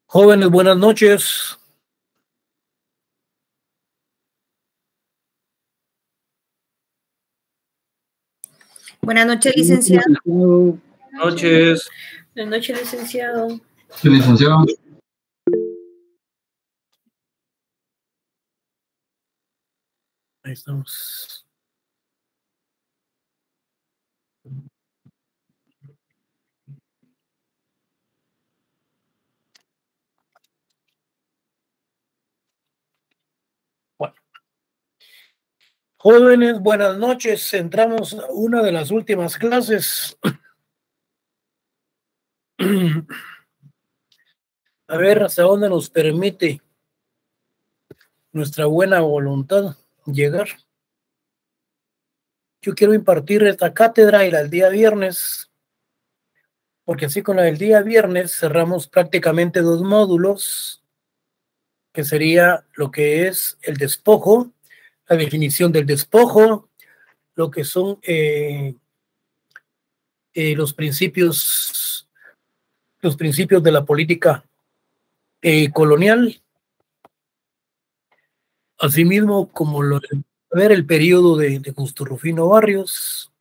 Jóvenes, buenas noches. Buenas noches, licenciado. Buenas noches. Buenas noches, licenciado. Sí, licenciado. Ahí estamos. Bueno. Jóvenes, buenas noches. Entramos a una de las últimas clases. A ver hasta dónde nos permite nuestra buena voluntad llegar. Yo quiero impartir esta cátedra el día viernes, porque así con la del día viernes cerramos prácticamente 2 módulos, que sería lo que es el despojo, la definición del despojo, lo que son los principios de la política colonial, asimismo como ver el periodo de Justo Rufino Barrios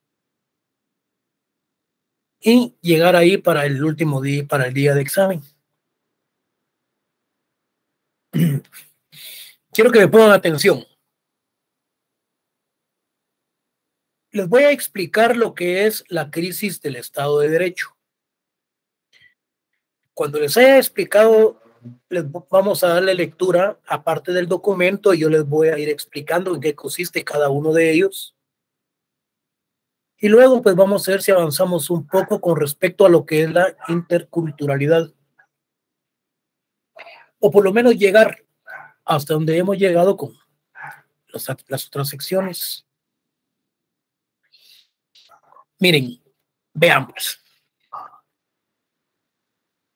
y llegar ahí para el último día, para el día de examen. Quiero que me pongan atención. Les voy a explicar lo que es la crisis del Estado de Derecho. Cuando les haya explicado, les vamos a darle lectura, aparte del documento, yo les voy a ir explicando en qué consiste cada uno de ellos. Y luego, pues vamos a ver si avanzamos un poco con respecto a lo que es la interculturalidad. O por lo menos llegar hasta donde hemos llegado con las otras secciones. Miren, veamos.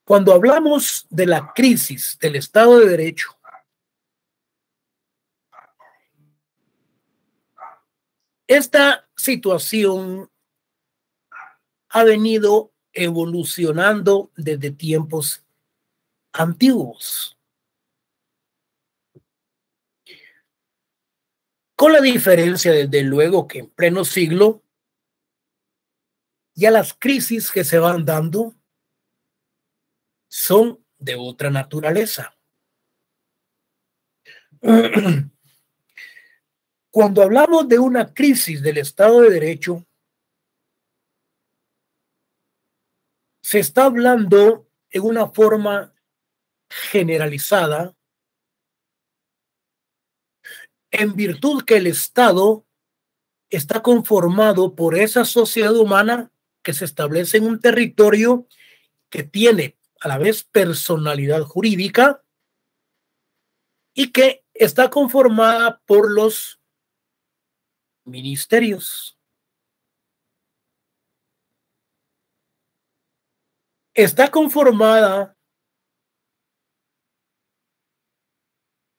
Cuando hablamos de la crisis del Estado de Derecho, esta situación ha venido evolucionando desde tiempos antiguos, con la diferencia, desde luego, que en pleno siglo ya las crisis que se van dando son de otra naturaleza. Cuando hablamos de una crisis del Estado de Derecho, se está hablando en una forma generalizada, en virtud que el Estado está conformado por esa sociedad humana que se establece en un territorio que tiene a la vez personalidad jurídica y que está conformada por los ministerios. Está conformada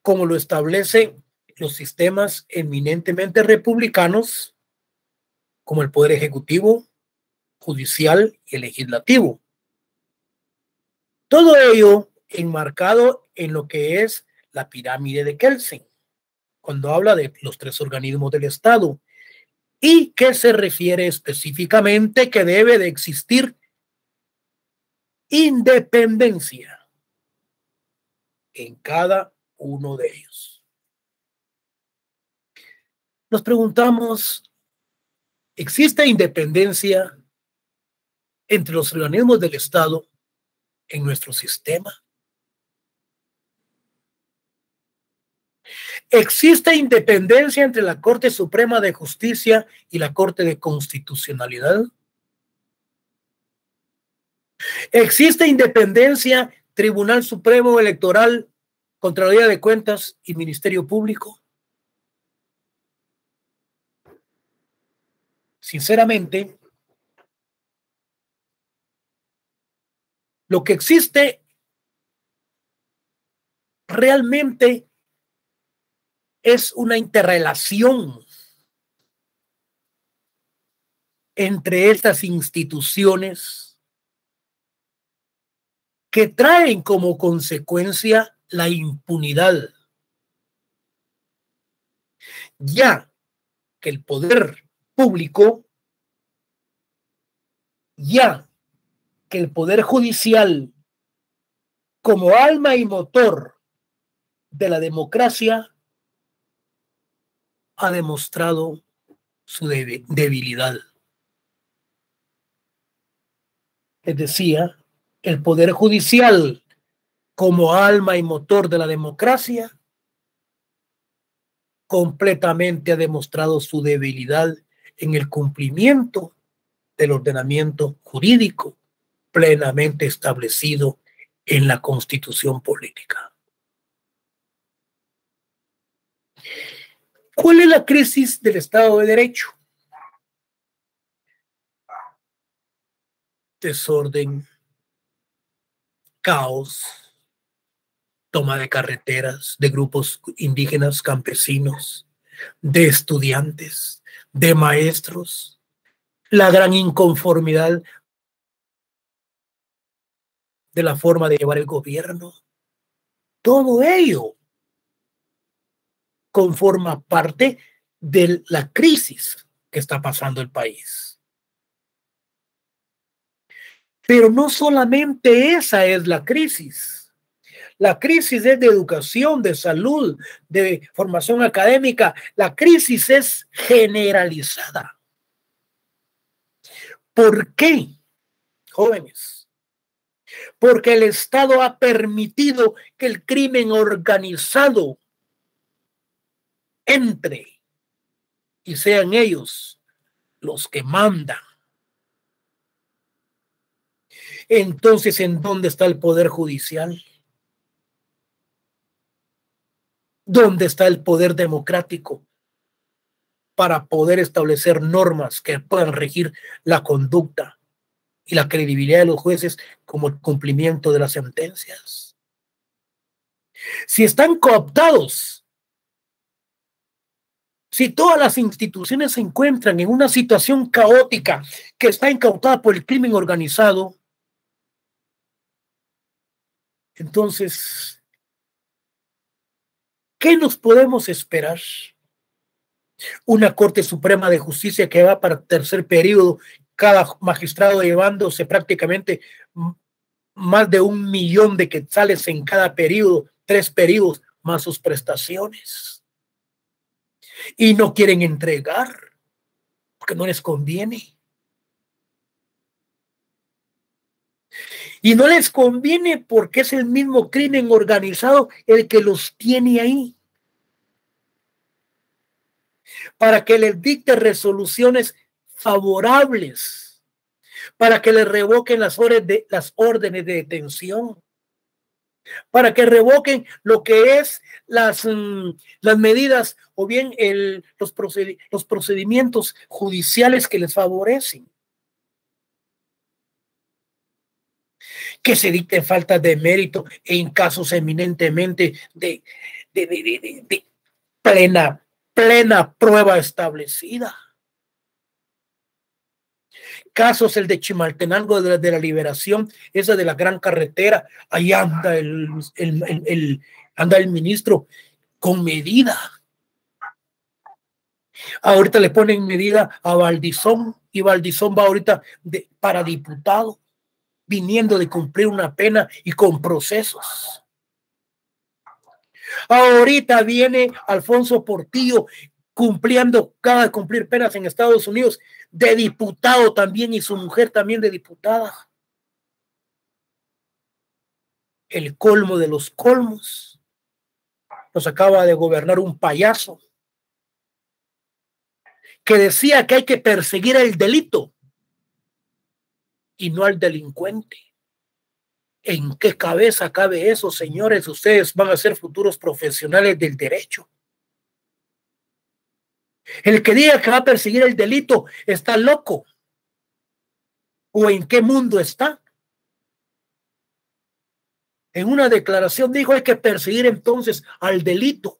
como lo establecen los sistemas eminentemente republicanos, como el Poder Ejecutivo, Judicial y el Legislativo. Todo ello enmarcado en lo que es la pirámide de Kelsen, cuando habla de los 3 organismos del Estado, y que se refiere específicamente que debe de existir independencia en cada uno de ellos. Nos preguntamos, ¿existe independencia entre los organismos del Estado en nuestro sistema? ¿Existe independencia entre la Corte Suprema de Justicia y la Corte de Constitucionalidad? ¿Existe independencia Tribunal Supremo Electoral, Contraloría de Cuentas y Ministerio Público? Sinceramente, lo que existe realmente es una interrelación entre estas instituciones que traen como consecuencia la impunidad, ya que el poder público, ya que el poder judicial, como alma y motor de la democracia, ha demostrado su debilidad. Les decía, el poder judicial, como alma y motor de la democracia, completamente ha demostrado su debilidad en el cumplimiento del ordenamiento jurídico plenamente establecido en la Constitución política. ¿Cuál es la crisis del Estado de Derecho? Desorden, caos, toma de carreteras de grupos indígenas, campesinos, de estudiantes, de maestros, la gran inconformidad de la forma de llevar el gobierno. Todo ello conforma parte de la crisis que está pasando el país. Pero no solamente esa es la crisis. La crisis es de educación, de salud, de formación académica. La crisis es generalizada. ¿Por qué, jóvenes? Porque el Estado ha permitido que el crimen organizado entre y sean ellos los que mandan. Entonces, ¿en dónde está el poder judicial? ¿Dónde está el poder democrático para poder establecer normas que puedan regir la conducta y la credibilidad de los jueces como el cumplimiento de las sentencias? Si están cooptados, si todas las instituciones se encuentran en una situación caótica que está incautada por el crimen organizado, entonces, ¿qué nos podemos esperar? Una Corte Suprema de Justicia que va para tercer periodo, cada magistrado llevándose prácticamente más de 1.000.000 de quetzales en cada periodo, 3 periodos, más sus prestaciones. Y no quieren entregar, porque no les conviene. Y no les conviene porque es el mismo crimen organizado el que los tiene ahí, para que les dicte resoluciones favorables, para que les revoquen las órdenes de detención, para que revoquen lo que es las medidas o bien los procedimientos judiciales que les favorecen. Que se dicten faltas de mérito en casos eminentemente de plena prueba establecida. Casos el de Chimaltenango de la Liberación, esa de la gran carretera, ahí anda anda el ministro con medida. Ahorita le ponen medida a Valdizón y Valdizón va ahorita para diputado, viniendo de cumplir una pena y con procesos. Ahorita viene Alfonso Portillo acaba de cumplir penas en Estados Unidos de diputado también y su mujer también de diputada. El colmo de los colmos. nos acaba de gobernar un payaso que decía que hay que perseguir el delito y no al delincuente. ¿En qué cabeza cabe eso, señores? Ustedes van a ser futuros profesionales del derecho. El que diga que va a perseguir el delito está loco. ¿O en qué mundo está? En una declaración dijo hay que perseguir entonces al delito.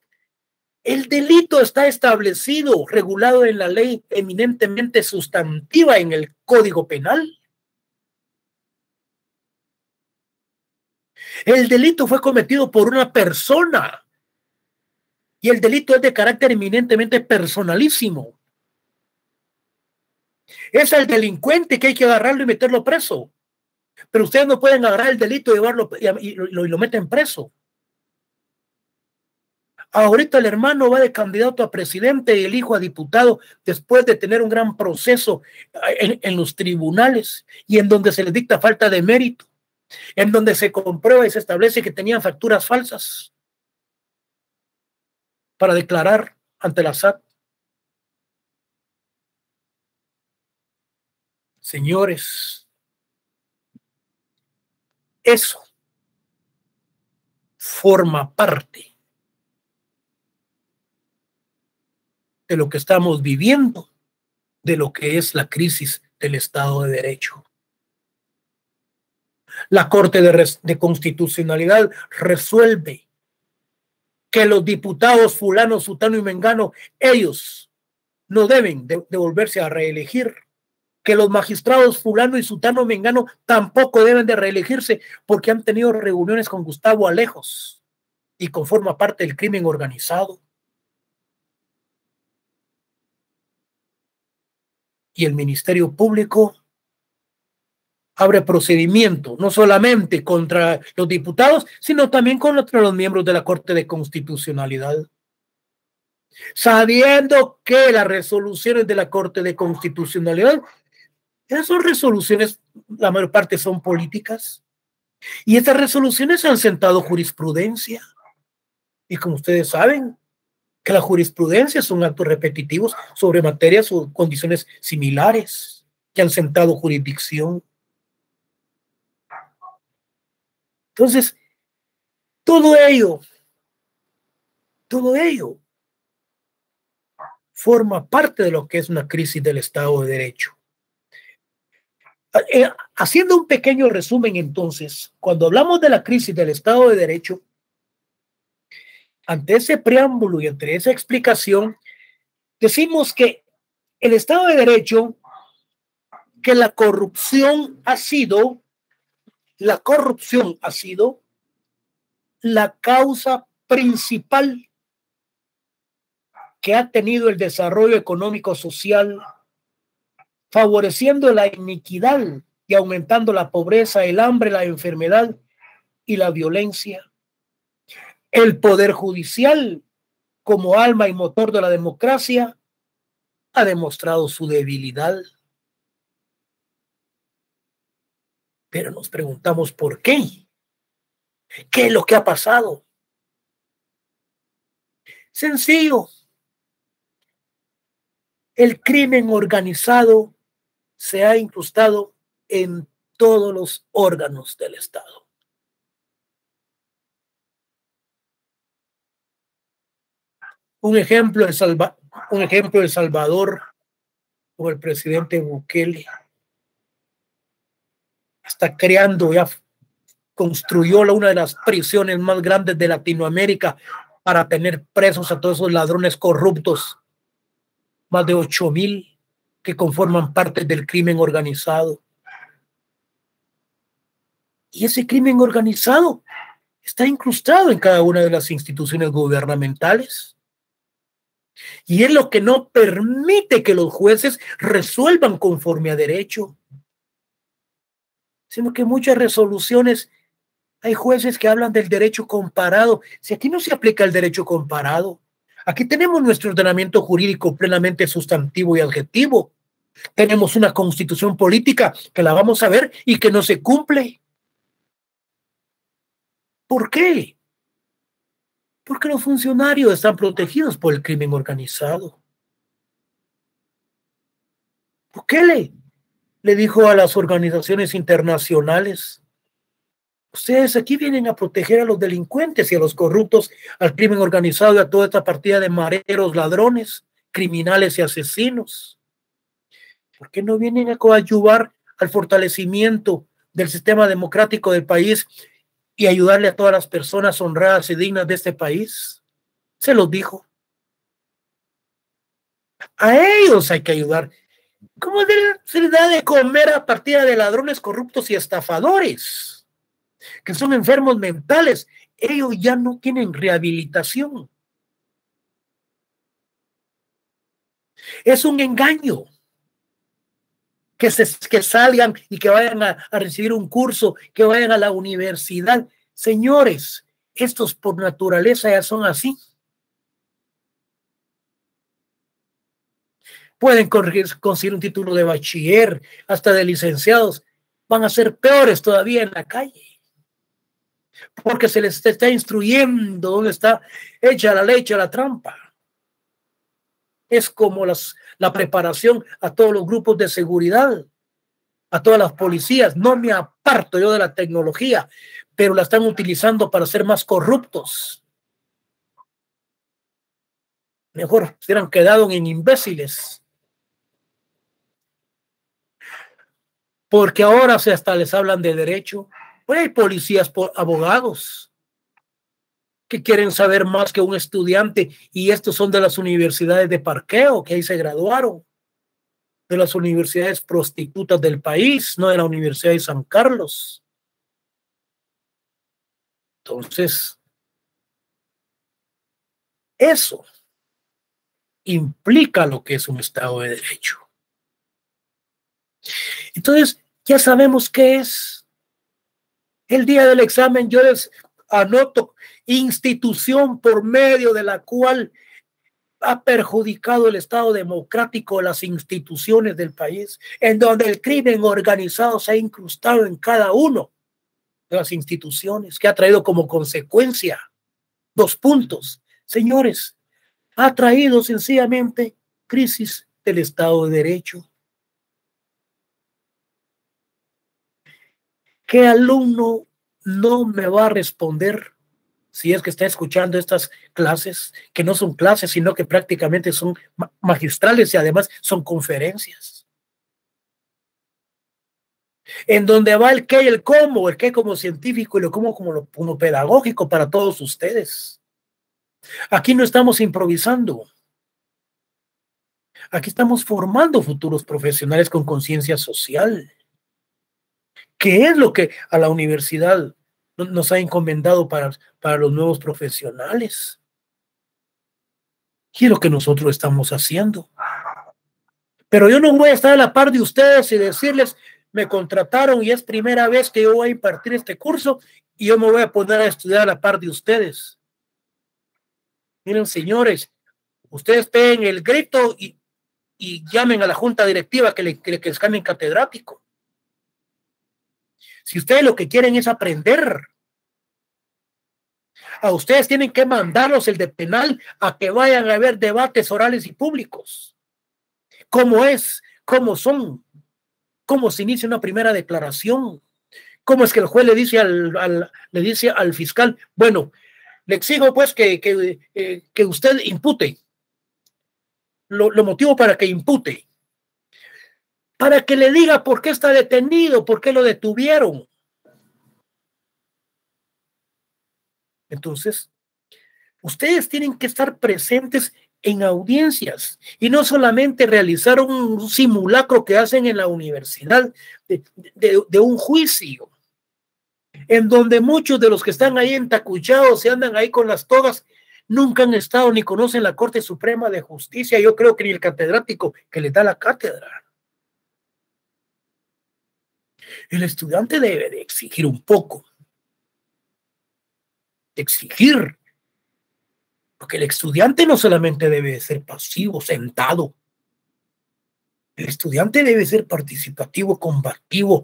El delito está establecido, regulado en la ley eminentemente sustantiva en el Código Penal. El delito fue cometido por una persona y el delito es de carácter eminentemente personalísimo. Es el delincuente que hay que agarrarlo y meterlo preso. Pero ustedes no pueden agarrar el delito y llevarlo y lo meten preso. Ahorita el hermano va de candidato a presidente y el hijo a diputado después de tener un gran proceso en los tribunales y en donde se les dicta falta de mérito, en donde se comprueba y se establece que tenían facturas falsas para declarar ante la SAT. Señores, eso forma parte de lo que estamos viviendo, de lo que es la crisis del Estado de Derecho. La Corte de Constitucionalidad resuelve que los diputados fulano, sutano y mengano, ellos no deben de volverse a reelegir, que los magistrados fulano y sutano mengano tampoco deben de reelegirse porque han tenido reuniones con Gustavo Alejos y conforma parte del crimen organizado. Y el Ministerio Público abre procedimiento no solamente contra los diputados, sino también contra los miembros de la Corte de Constitucionalidad. Sabiendo que las resoluciones de la Corte de Constitucionalidad, esas son resoluciones, la mayor parte son políticas, y estas resoluciones han sentado jurisprudencia. Y como ustedes saben, que la jurisprudencia son actos repetitivos sobre materias o condiciones similares que han sentado jurisdicción. Entonces, todo ello forma parte de lo que es una crisis del Estado de Derecho. Haciendo un pequeño resumen, entonces, cuando hablamos de la crisis del Estado de Derecho, ante ese preámbulo y ante esa explicación, decimos que el Estado de Derecho, que la corrupción ha sido la causa principal que ha tenido el desarrollo económico social, favoreciendo la iniquidad y aumentando la pobreza, el hambre, la enfermedad y la violencia. El Poder Judicial, como alma y motor de la democracia, ha demostrado su debilidad. Pero nos preguntamos por qué. ¿Qué es lo que ha pasado? Sencillo. El crimen organizado se ha incrustado en todos los órganos del Estado. Un ejemplo, El Salvador, con el presidente Bukele. Está creando, ya construyó una de las prisiones más grandes de Latinoamérica para tener presos a todos esos ladrones corruptos. Más de 8,000 que conforman parte del crimen organizado. Y ese crimen organizado está incrustado en cada una de las instituciones gubernamentales. Y es lo que no permite que los jueces resuelvan conforme a derecho. Sino que muchas resoluciones, hay jueces que hablan del derecho comparado. Si aquí no se aplica el derecho comparado, aquí tenemos nuestro ordenamiento jurídico plenamente sustantivo y adjetivo. Tenemos una constitución política que la vamos a ver y que no se cumple. ¿Por qué? Porque los funcionarios están protegidos por el crimen organizado. ¿Por qué le dijo a las organizaciones internacionales? Ustedes aquí vienen a proteger a los delincuentes y a los corruptos, al crimen organizado y a toda esta partida de mareros, ladrones, criminales y asesinos. ¿Por qué no vienen a coadyuvar al fortalecimiento del sistema democrático del país y ayudarle a todas las personas honradas y dignas de este país? Se los dijo. A ellos hay que ayudar. ¿Cómo se les da de comer a partida de ladrones corruptos y estafadores que son enfermos mentales? Ellos ya no tienen rehabilitación. Es un engaño que salgan y que vayan a recibir un curso, que vayan a la universidad. Señores, estos por naturaleza ya son así. Pueden conseguir un título de bachiller, hasta de licenciados. Van a ser peores todavía en la calle, porque se les está instruyendo dónde está hecha la ley, hecha la trampa. Es como la preparación a todos los grupos de seguridad, a todas las policías. No me aparto yo de la tecnología, pero la están utilizando para ser más corruptos. Mejor se hubieran quedado en imbéciles. Porque ahora hasta les hablan de derecho. Pues hay policías, abogados que quieren saber más que un estudiante, y estos son de las universidades de parqueo, que ahí se graduaron, de las universidades prostitutas del país, no de la Universidad de San Carlos. Entonces, eso implica lo que es un Estado de Derecho. Entonces, ya sabemos qué es. El día del examen yo les anoto institución por medio de la cual ha perjudicado el Estado democrático, las instituciones del país, en donde el crimen organizado se ha incrustado en cada uno de las instituciones, que ha traído como consecuencia 2 puntos. Señores, ha traído sencillamente crisis del Estado de Derecho. ¿Qué alumno no me va a responder si es que está escuchando estas clases, que no son clases, sino que prácticamente son magistrales y además son conferencias? En donde va el qué y el qué como científico y lo cómo como lo pedagógico para todos ustedes. Aquí no estamos improvisando. Aquí estamos formando futuros profesionales con conciencia social. ¿Qué es lo que a la universidad nos ha encomendado para los nuevos profesionales? Y es lo que nosotros estamos haciendo. Pero yo no voy a estar a la par de ustedes y decirles, me contrataron y es primera vez que yo voy a impartir este curso y yo me voy a poner a estudiar a la par de ustedes. Miren, señores, ustedes peguen el grito y llamen a la junta directiva que les cambien catedrático. Si ustedes lo que quieren es aprender, a ustedes tienen que mandarlos el de penal a que vayan a ver debates orales y públicos. ¿Cómo es? ¿Cómo son? ¿Cómo se inicia una primera declaración? ¿Cómo es que el juez le dice al fiscal, bueno, le exijo pues que usted impute? Lo motivo para que impute. Para que le diga por qué está detenido, por qué lo detuvieron. Entonces, ustedes tienen que estar presentes en audiencias y no solamente realizar un simulacro que hacen en la universidad de un juicio, en donde muchos de los que están ahí entacuchados y andan ahí con las togas nunca han estado ni conocen la Corte Suprema de Justicia. Yo creo que ni el catedrático que le da la cátedra. El estudiante debe de exigir un poco, exigir. Porque el estudiante no solamente debe ser pasivo, sentado. El estudiante debe ser participativo, combativo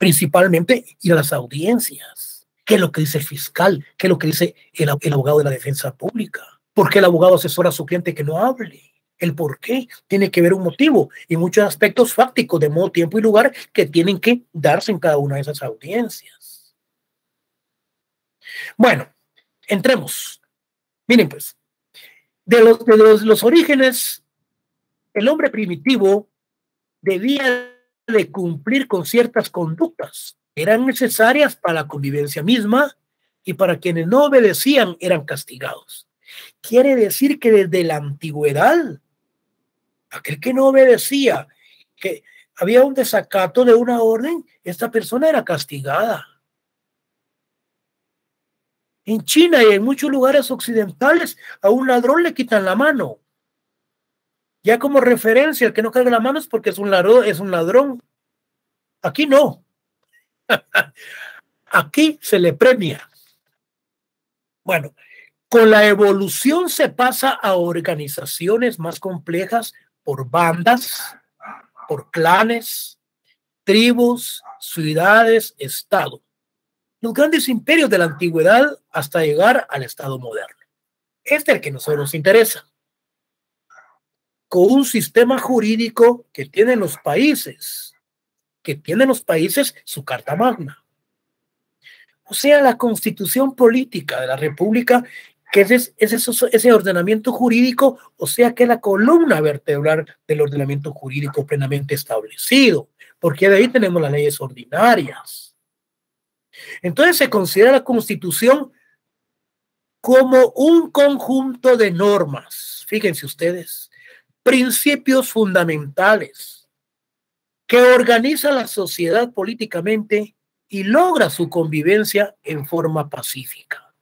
principalmente ir a las audiencias. ¿Qué es lo que dice el fiscal? ¿Qué es lo que dice el abogado de la defensa pública? ¿Por qué el abogado asesora a su cliente que no hable? El por qué tiene que ver un motivo y muchos aspectos fácticos de modo, tiempo y lugar que tienen que darse en cada una de esas audiencias. Bueno, entremos. Miren pues, de los orígenes, el hombre primitivo debía de cumplir con ciertas conductas. Eran necesarias para la convivencia misma y para quienes no obedecían eran castigados. Quiere decir que desde la antigüedad, aquel que no obedecía, que había un desacato de una orden, esta persona era castigada. En China y en muchos lugares occidentales a un ladrón le quitan la mano. Ya como referencia, el que no carga la mano es porque es un ladrón. Aquí no. Aquí se le premia. Bueno, con la evolución se pasa a organizaciones más complejas por bandas, por clanes, tribus, ciudades, estado. Los grandes imperios de la antigüedad hasta llegar al estado moderno. Este es el que a nosotros nos interesa. Con un sistema jurídico que tienen los países su carta magna. O sea, la constitución política de la república, que es ese ordenamiento jurídico, o sea, que es la columna vertebral del ordenamiento jurídico plenamente establecido, porque de ahí tenemos las leyes ordinarias. Entonces se considera la constitución como un conjunto de normas, fíjense ustedes, principios fundamentales que organiza la sociedad políticamente y logra su convivencia en forma pacífica.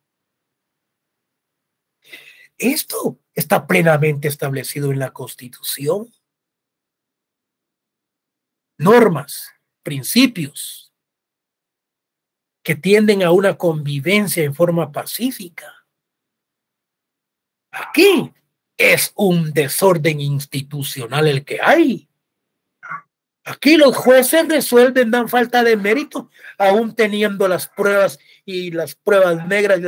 Esto está plenamente establecido en la Constitución. Normas, principios que tienden a una convivencia en forma pacífica. Aquí es un desorden institucional el que hay. Aquí los jueces resuelven, dan falta de mérito, aún teniendo las pruebas y las pruebas negras,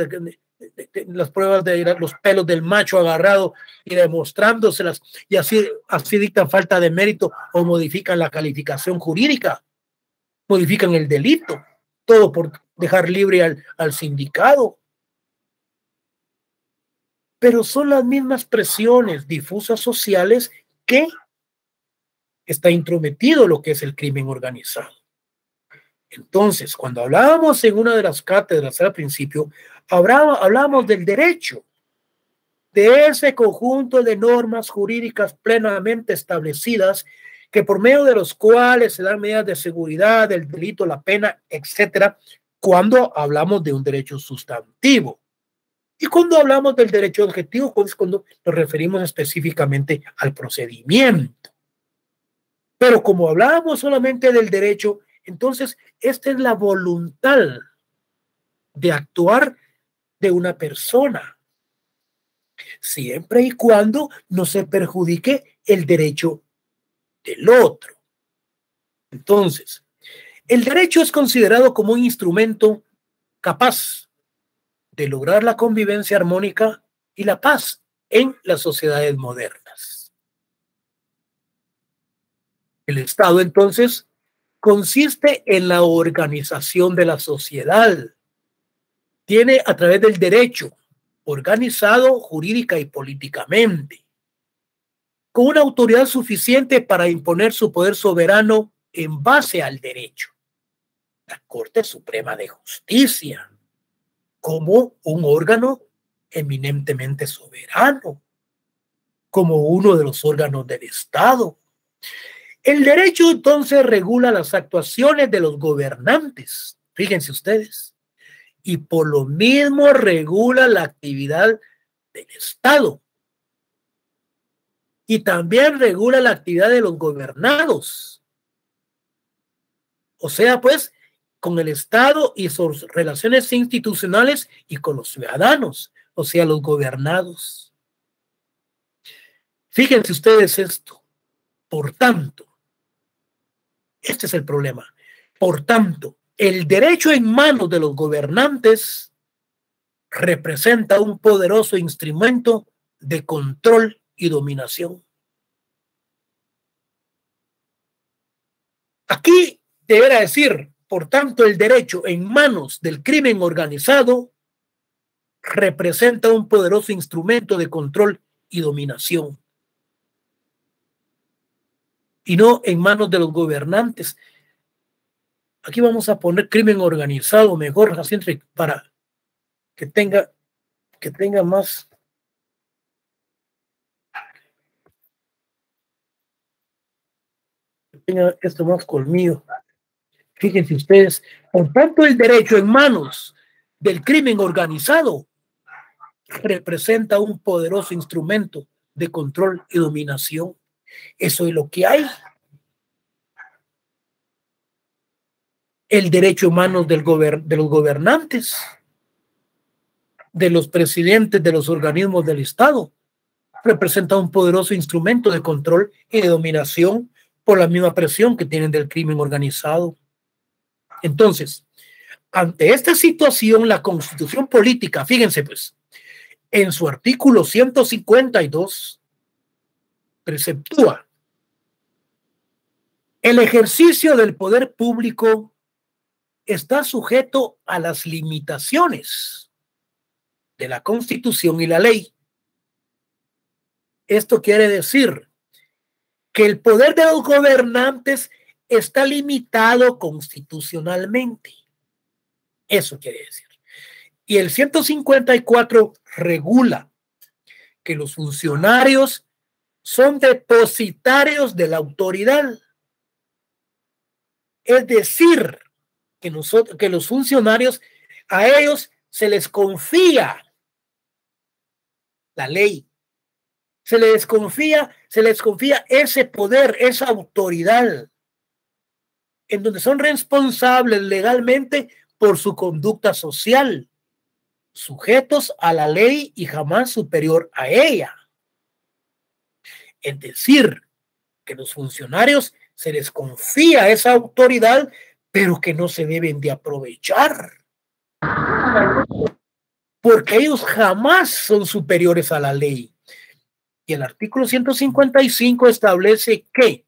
las pruebas de los pelos del macho agarrado y demostrándoselas, y así dictan falta de mérito o modifican la calificación jurídica, modifican el delito, todo por dejar libre al sindicado. Pero son las mismas presiones difusas sociales que está intrometido lo que es el crimen organizado. Entonces, cuando hablábamos en una de las cátedras al principio, hablábamos del derecho, de ese conjunto de normas jurídicas plenamente establecidas que por medio de los cuales se dan medidas de seguridad, del delito, la pena, etcétera, cuando hablamos de un derecho sustantivo. Y cuando hablamos del derecho objetivo, pues cuando nos referimos específicamente al procedimiento. Pero como hablábamos solamente del derecho, entonces esta es la voluntad de actuar de una persona, siempre y cuando no se perjudique el derecho del otro. Entonces, el derecho es considerado como un instrumento capaz de lograr la convivencia armónica y la paz en las sociedades modernas. El Estado, entonces, consiste en la organización de la sociedad. Tiene a través del derecho organizado jurídica y políticamente, con una autoridad suficiente para imponer su poder soberano en base al derecho. La Corte Suprema de Justicia, como un órgano eminentemente soberano, como uno de los órganos del Estado. El derecho entonces regula las actuaciones de los gobernantes, fíjense ustedes, y por lo mismo regula la actividad del Estado. Y también regula la actividad de los gobernados. O sea, pues, con el Estado y sus relaciones institucionales y con los ciudadanos, o sea, los gobernados. Fíjense ustedes esto. Por tanto, este es el problema. Por tanto, el derecho en manos de los gobernantes representa un poderoso instrumento de control y dominación. Aquí deberá decir, por tanto, el derecho en manos del crimen organizado representa un poderoso instrumento de control y dominación. Y no en manos de los gobernantes. Aquí vamos a poner crimen organizado mejor, así para que tenga más. Que tenga esto más colmillo. Fíjense ustedes, por tanto, el derecho en manos del crimen organizado representa un poderoso instrumento de control y dominación. Eso es lo que hay. El derecho en manos de los gobernantes, de los presidentes, de los organismos del Estado, representa un poderoso instrumento de control y de dominación por la misma presión que tienen del crimen organizado. Entonces, ante esta situación, la Constitución política, fíjense pues, en su artículo 152, preceptúa el ejercicio del poder público está sujeto a las limitaciones de la Constitución y la ley. Esto quiere decir que el poder de los gobernantes está limitado constitucionalmente. Eso quiere decir. Y el 154 regula que los funcionarios son depositarios de la autoridad. Es decir, que los funcionarios, a ellos se les confía la ley, se les confía ese poder, esa autoridad, en donde son responsables legalmente por su conducta social, sujetos a la ley y jamás superior a ella. Es decir, que los funcionarios se les confía esa autoridad, pero que no se deben de aprovechar, porque ellos jamás son superiores a la ley. Y el artículo 155 establece que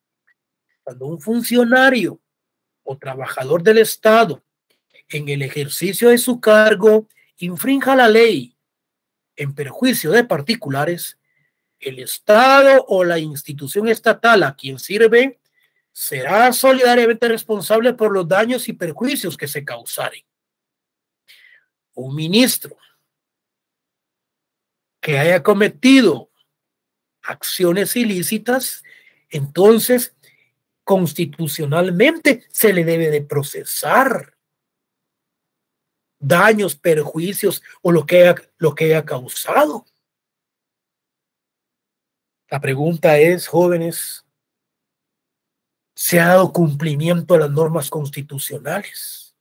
cuando un funcionario o trabajador del Estado en el ejercicio de su cargo infrinja la ley en perjuicio de particulares, el Estado o la institución estatal a quien sirve será solidariamente responsable por los daños y perjuicios que se causaren. Un ministro que haya cometido acciones ilícitas, entonces constitucionalmente se le debe de procesar daños, perjuicios o lo que haya causado. La pregunta es, jóvenes, ¿se ha dado cumplimiento a las normas constitucionales?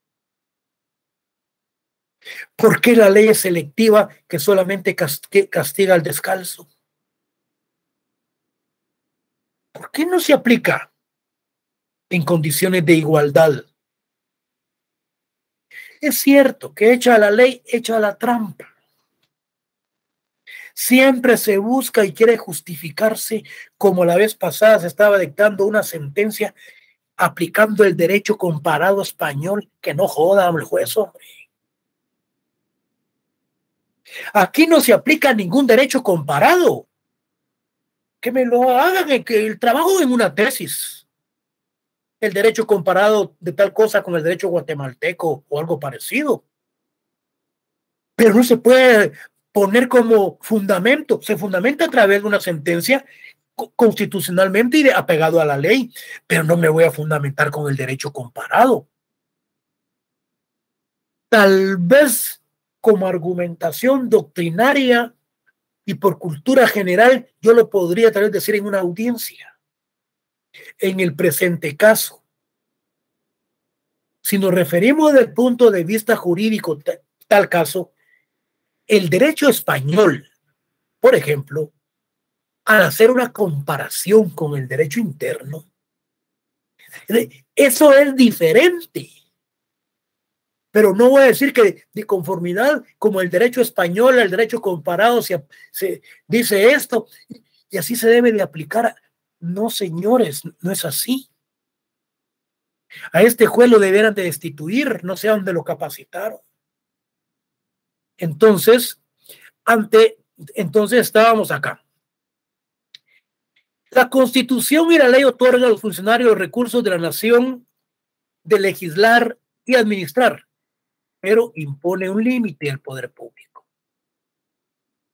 ¿Por qué la ley es selectiva que solamente castiga al descalzo? ¿Por qué no se aplica en condiciones de igualdad? Es cierto que hecha la ley, hecha la trampa. Siempre se busca y quiere justificarse, como la vez pasada se estaba dictando una sentencia aplicando el derecho comparado español, que no joda el juez, hombre. Aquí no se aplica ningún derecho comparado. Que me lo hagan, que el trabajo en una tesis, el derecho comparado de tal cosa con el derecho guatemalteco o algo parecido. Pero no se puede poner como fundamento, se fundamenta a través de una sentencia constitucionalmente y apegado a la ley, pero no me voy a fundamentar con el derecho comparado. Tal vez como argumentación doctrinaria y por cultura general, yo lo podría tal vez decir en una audiencia. En el presente caso, si nos referimos desde el punto de vista jurídico, tal caso, el derecho español, por ejemplo, al hacer una comparación con el derecho interno, Eso es diferente. Pero no voy a decir que de conformidad como el derecho español, el derecho comparado, se dice esto y así se debe de aplicar. No, señores, no es así. A este juez lo debieran de destituir, no sé a dónde lo capacitaron. Entonces, entonces estábamos acá. La Constitución y la ley otorgan a los funcionarios los recursos de la nación de legislar y administrar, pero impone un límite al poder público.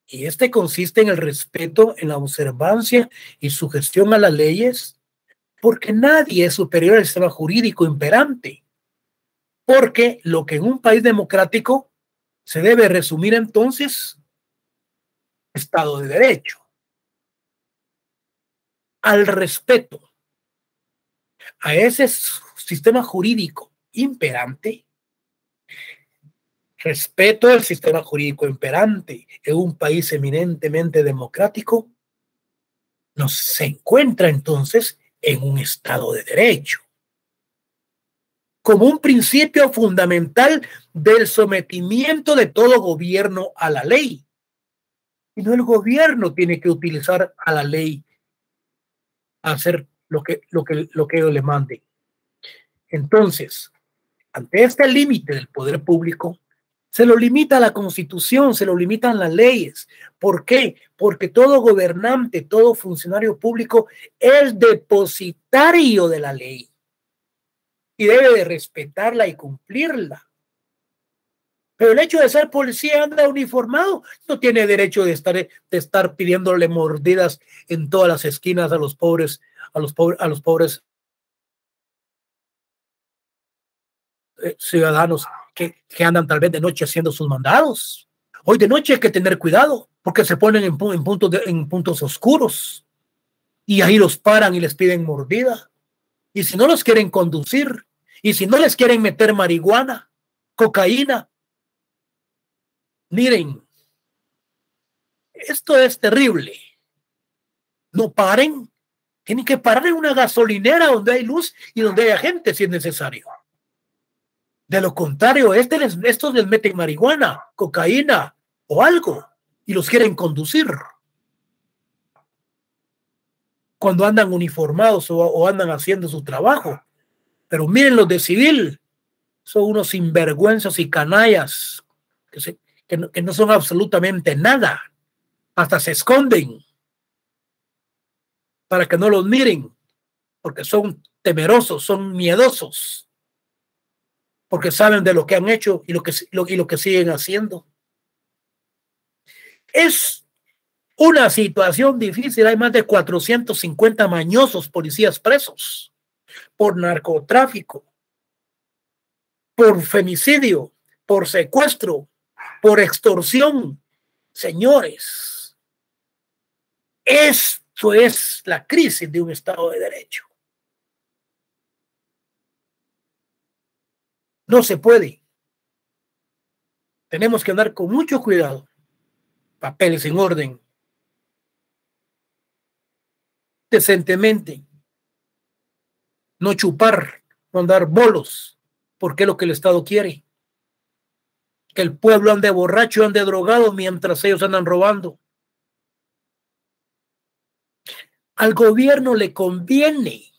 Y este consiste en el respeto, en la observancia y sujeción a las leyes, porque nadie es superior al sistema jurídico imperante. Porque lo que en un país democrático se debe resumir entonces, Estado de Derecho. Al respeto a ese sistema jurídico imperante, respeto al sistema jurídico imperante en un país eminentemente democrático, se encuentra entonces en un Estado de Derecho, como un principio fundamental del sometimiento de todo gobierno a la ley. Y no el gobierno tiene que utilizar a la ley a hacer lo que ellos le manden. Entonces, ante este límite del poder público, se lo limita a la Constitución, se lo limitan las leyes. ¿Por qué? Porque todo gobernante, todo funcionario público es depositario de la ley y debe de respetarla y cumplirla. Pero el hecho de ser policía, anda uniformado, no tiene derecho de estar pidiéndole mordidas en todas las esquinas a los pobres ciudadanos que andan tal vez de noche haciendo sus mandados. Hoy de noche hay que tener cuidado porque se ponen en puntos oscuros y ahí los paran y les piden mordida. Y si no los quieren conducir, y si no les quieren meter marihuana, cocaína, miren, esto es terrible. No paren, tienen que parar en una gasolinera donde hay luz y donde haya gente si es necesario. De lo contrario, estos les meten marihuana, cocaína o algo y los quieren conducir. Cuando andan uniformados o andan haciendo su trabajo. Pero miren los de civil, son unos sinvergüenzas y canallas que no son absolutamente nada. Hasta se esconden para que no los miren, porque son temerosos, son miedosos. Porque saben de lo que han hecho y lo que siguen haciendo. Es una situación difícil. Hay más de 450 mañosos policías presos por narcotráfico, por femicidio, por secuestro, por extorsión. Señores, esto es la crisis de un Estado de Derecho. No se puede. Tenemos que andar con mucho cuidado. Papeles en orden. Decentemente. No chupar, no andar bolos, porque es lo que el Estado quiere. Que el pueblo ande borracho, ande drogado mientras ellos andan robando. Al gobierno le conviene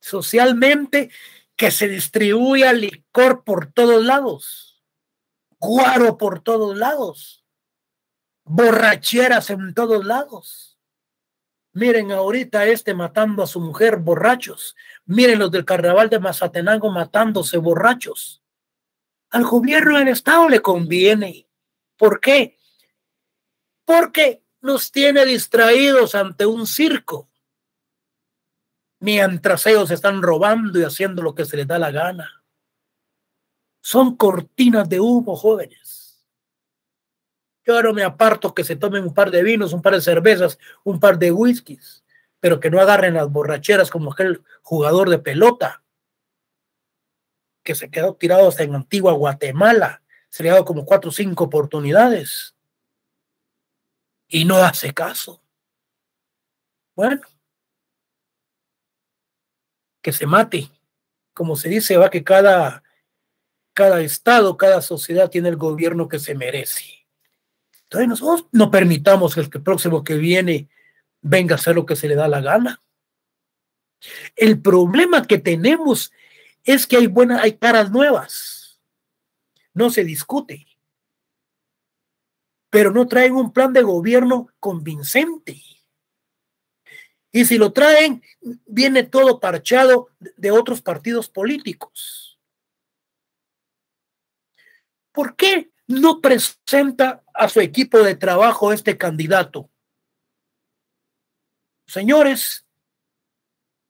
socialmente que se distribuya licor por todos lados, guaro por todos lados, borracheras en todos lados. Miren ahorita matando a su mujer borrachos. Miren los del carnaval de Mazatenango matándose borrachos. Al gobierno del Estado le conviene. ¿Por qué? Porque nos tiene distraídos ante un circo. Mientras ellos están robando y haciendo lo que se les da la gana. Son cortinas de humo, jóvenes. Yo ahora me aparto que se tomen un par de vinos, un par de cervezas, un par de whiskies, pero que no agarren las borracheras como aquel jugador de pelota que se quedó tirado hasta en Antigua Guatemala. Se le ha dado como 4 o 5 oportunidades y no hace caso. Bueno, que se mate. Como se dice, va que cada estado, cada sociedad tiene el gobierno que se merece. Entonces nosotros no permitamos que el próximo que viene venga a hacer lo que se le da la gana. El problema que tenemos es que hay caras nuevas. No se discute. Pero no traen un plan de gobierno convincente. Y si lo traen, viene todo parchado de otros partidos políticos. ¿Por qué no presenta a su equipo de trabajo este candidato? Señores,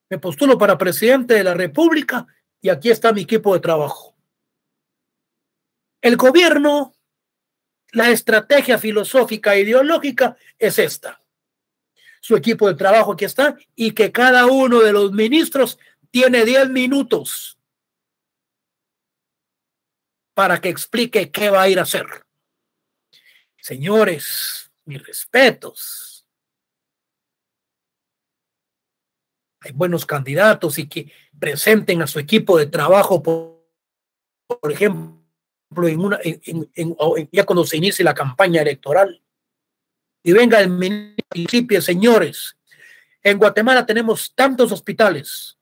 me postulo para presidente de la República y aquí está mi equipo de trabajo. El gobierno, la estrategia filosófica e ideológica es esta. Su equipo de trabajo aquí está y que cada uno de los ministros tiene 10 minutos para que explique qué va a ir a hacer. Señores, mis respetos. Hay buenos candidatos y que presenten a su equipo de trabajo, por ejemplo, ya cuando se inicie la campaña electoral. Y venga el municipio, señores, en Guatemala tenemos tantos hospitales,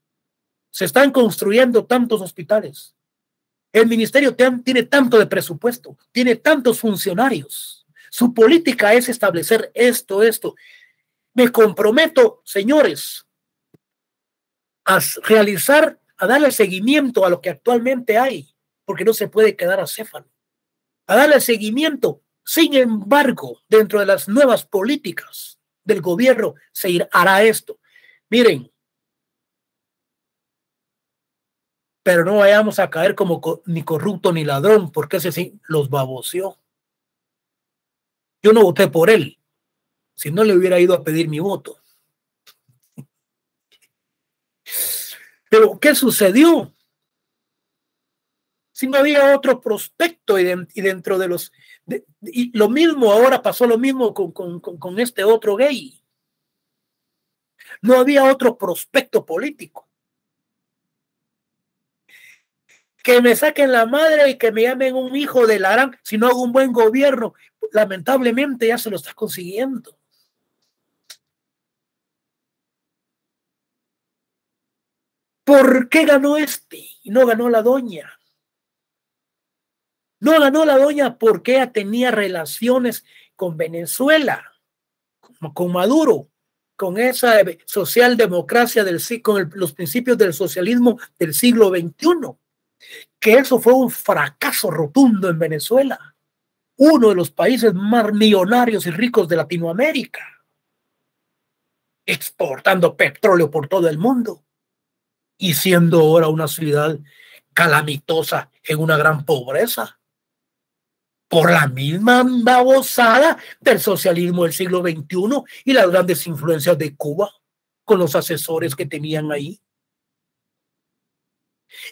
se están construyendo tantos hospitales, el ministerio tiene tanto de presupuesto, tiene tantos funcionarios, su política es establecer esto. Me comprometo, señores, a darle seguimiento a lo que actualmente hay, porque no se puede quedar acéfalo, a darle seguimiento. Sin embargo, dentro de las nuevas políticas del gobierno se hará esto. Miren, pero no vayamos a caer como ni corrupto ni ladrón, porque ese sí los baboseó. Yo no voté por él, si no le hubiera ido a pedir mi voto. Pero ¿qué sucedió? Si no había otro prospecto y dentro de los... y lo mismo, ahora pasó lo mismo con este otro gay. No había otro prospecto político. Que me saquen la madre y que me llamen un hijo de Larán si no hago un buen gobierno. Lamentablemente ya se lo está consiguiendo. ¿Por qué ganó este y no ganó la doña? No ganó la doña porque ella tenía relaciones con Venezuela, con Maduro, con esa socialdemocracia con los principios del socialismo del siglo XXI, que eso fue un fracaso rotundo en Venezuela, uno de los países más millonarios y ricos de Latinoamérica, exportando petróleo por todo el mundo y siendo ahora una ciudad calamitosa en una gran pobreza, por la misma babosada del socialismo del siglo XXI y las grandes influencias de Cuba con los asesores que tenían ahí.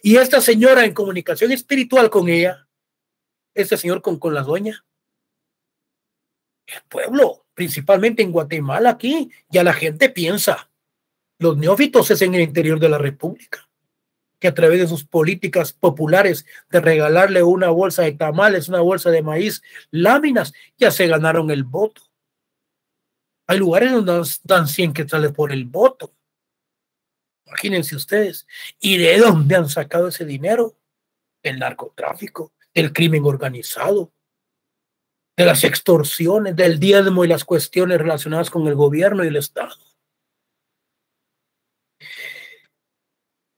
Y esta señora en comunicación espiritual con ella, este señor con la doña, el pueblo, principalmente en Guatemala, aquí ya la gente piensa, los neófitos es en el interior de la República, que a través de sus políticas populares de regalarle una bolsa de tamales, una bolsa de maíz, láminas, ya se ganaron el voto. Hay lugares donde dan 100 quetzales por el voto. Imagínense ustedes. ¿Y de dónde han sacado ese dinero? Del narcotráfico, del crimen organizado, de las extorsiones, del diezmo y las cuestiones relacionadas con el gobierno y el Estado.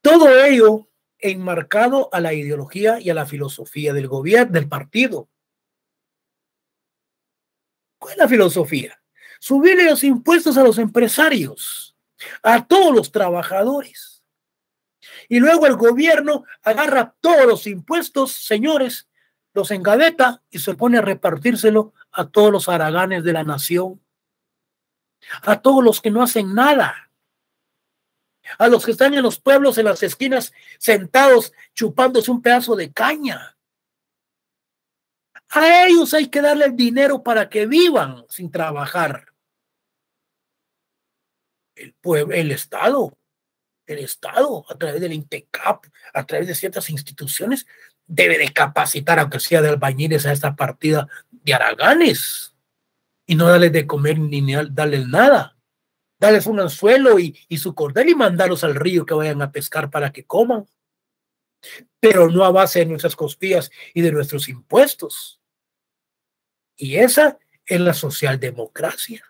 Todo ello enmarcado a la ideología y a la filosofía del gobierno, del partido. ¿Cuál es la filosofía? Subirle los impuestos a los empresarios, a todos los trabajadores. Y luego el gobierno agarra todos los impuestos, señores, los engaveta y se pone a repartírselo a todos los haraganes de la nación, a todos los que no hacen nada, a los que están en los pueblos, en las esquinas, sentados, chupándose un pedazo de caña. A ellos hay que darle el dinero para que vivan sin trabajar. El pueblo, el Estado el Estado, a través del INTECAP, a través de ciertas instituciones, debe de capacitar, aunque sea de albañiles, a esta partida de haraganes y no darles de comer ni darles nada. Darles un anzuelo y su cordel y mandarlos al río que vayan a pescar para que coman, pero no a base de nuestras costillas y de nuestros impuestos. Y esa es la socialdemocracia.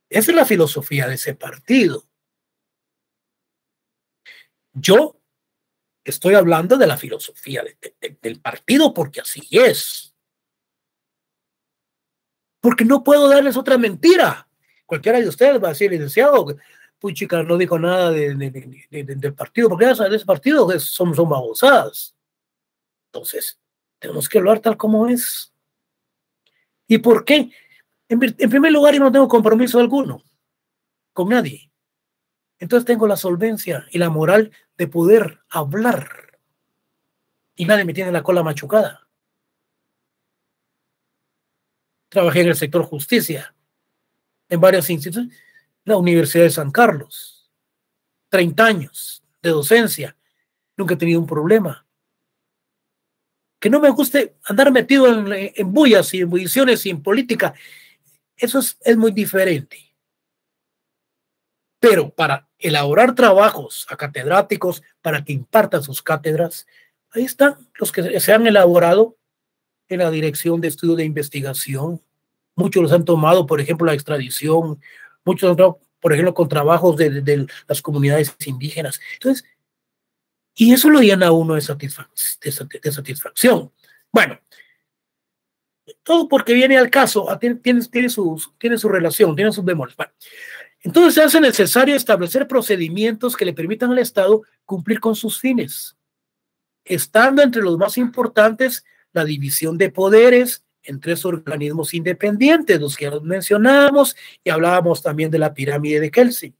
Esa es la filosofía de ese partido. Yo estoy hablando de la filosofía del partido porque así es. Porque no puedo darles otra mentira. Cualquiera de ustedes va a decir, licenciado, Puchica no dijo nada del partido, porque ya saben, ese partido son babosadas. Entonces, tenemos que hablar tal como es. ¿Y por qué? En primer lugar, yo no tengo compromiso alguno con nadie. Entonces tengo la solvencia y la moral de poder hablar. Y nadie me tiene la cola machucada. Trabajé en el sector justicia, en varias instituciones, la Universidad de San Carlos, 30 años de docencia, nunca he tenido un problema. Que no me guste andar metido en bullas y en bulliciones y en política, eso es muy diferente. Pero para elaborar trabajos a catedráticos, para que impartan sus cátedras, ahí están los que se han elaborado en la Dirección de Estudio de Investigación. Muchos los han tomado, por ejemplo, la extradición, muchos han tomado, por ejemplo, con trabajos de las comunidades indígenas. Entonces, y eso lo llena a uno de satisfacción. Bueno, todo porque viene al caso, tiene su relación, tiene sus bemoles. Bueno, entonces se hace necesario establecer procedimientos que le permitan al Estado cumplir con sus fines, estando entre los más importantes la división de poderes en 3 organismos independientes, los que ya mencionamos, y hablábamos también de la pirámide de Kelsen,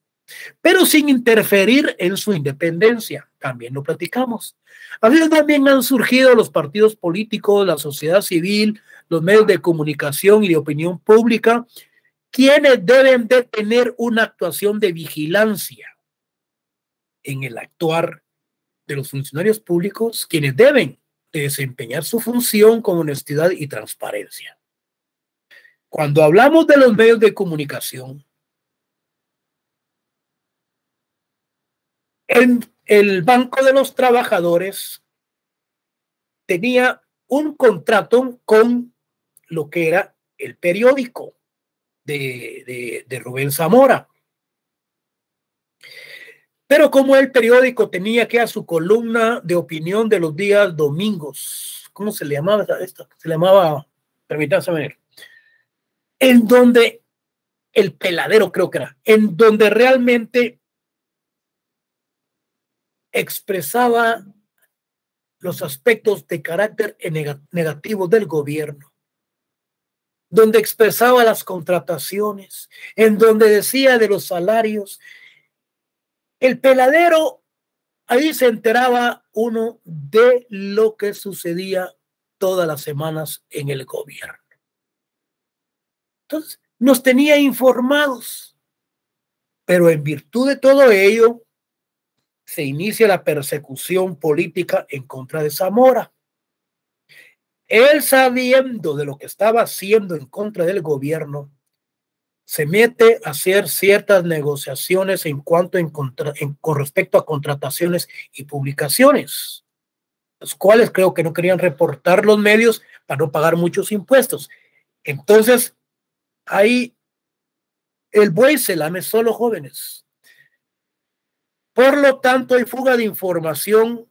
pero sin interferir en su independencia. También lo platicamos. Así también han surgido los partidos políticos, la sociedad civil, los medios de comunicación y de opinión pública, quienes deben de tener una actuación de vigilancia en el actuar de los funcionarios públicos, quienes deben de desempeñar su función con honestidad y transparencia. Cuando hablamos de los medios de comunicación, el Banco de los Trabajadores tenía un contrato con lo que era el periódico de Rubén Zamora. Pero como el periódico tenía que a su columna de opinión de los días domingos, ¿cómo se le llamaba esto? Se le llamaba, permítanme ver, en donde el peladero creo que era, en donde realmente expresaba los aspectos de carácter negativo del gobierno, donde expresaba las contrataciones, en donde decía de los salarios. El peladero, ahí se enteraba uno de lo que sucedía todas las semanas en el gobierno. Entonces, nos tenía informados, pero en virtud de todo ello, se inicia la persecución política en contra de Zamora. Él, sabiendo de lo que estaba haciendo en contra del gobierno, se mete a hacer ciertas negociaciones con respecto a contrataciones y publicaciones, los cuales creo que no querían reportar los medios para no pagar muchos impuestos. Entonces, ahí el buey se lame solo, jóvenes. Por lo tanto, hay fuga de información,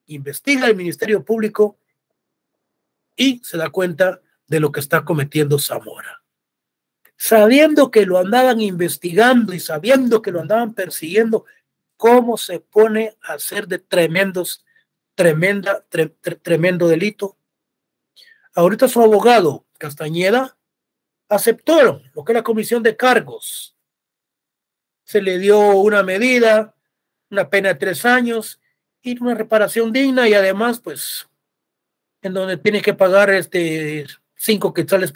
investiga el Ministerio Público y se da cuenta de lo que está cometiendo Zamora. Sabiendo que lo andaban investigando y sabiendo que lo andaban persiguiendo, ¿cómo se pone a hacer de tremendo delito? Ahorita su abogado, Castañeda, aceptó lo que es la comisión de cargos. Se le dio una medida, una pena de 3 años y una reparación digna, y además, pues, en donde tiene que pagar 5 quetzales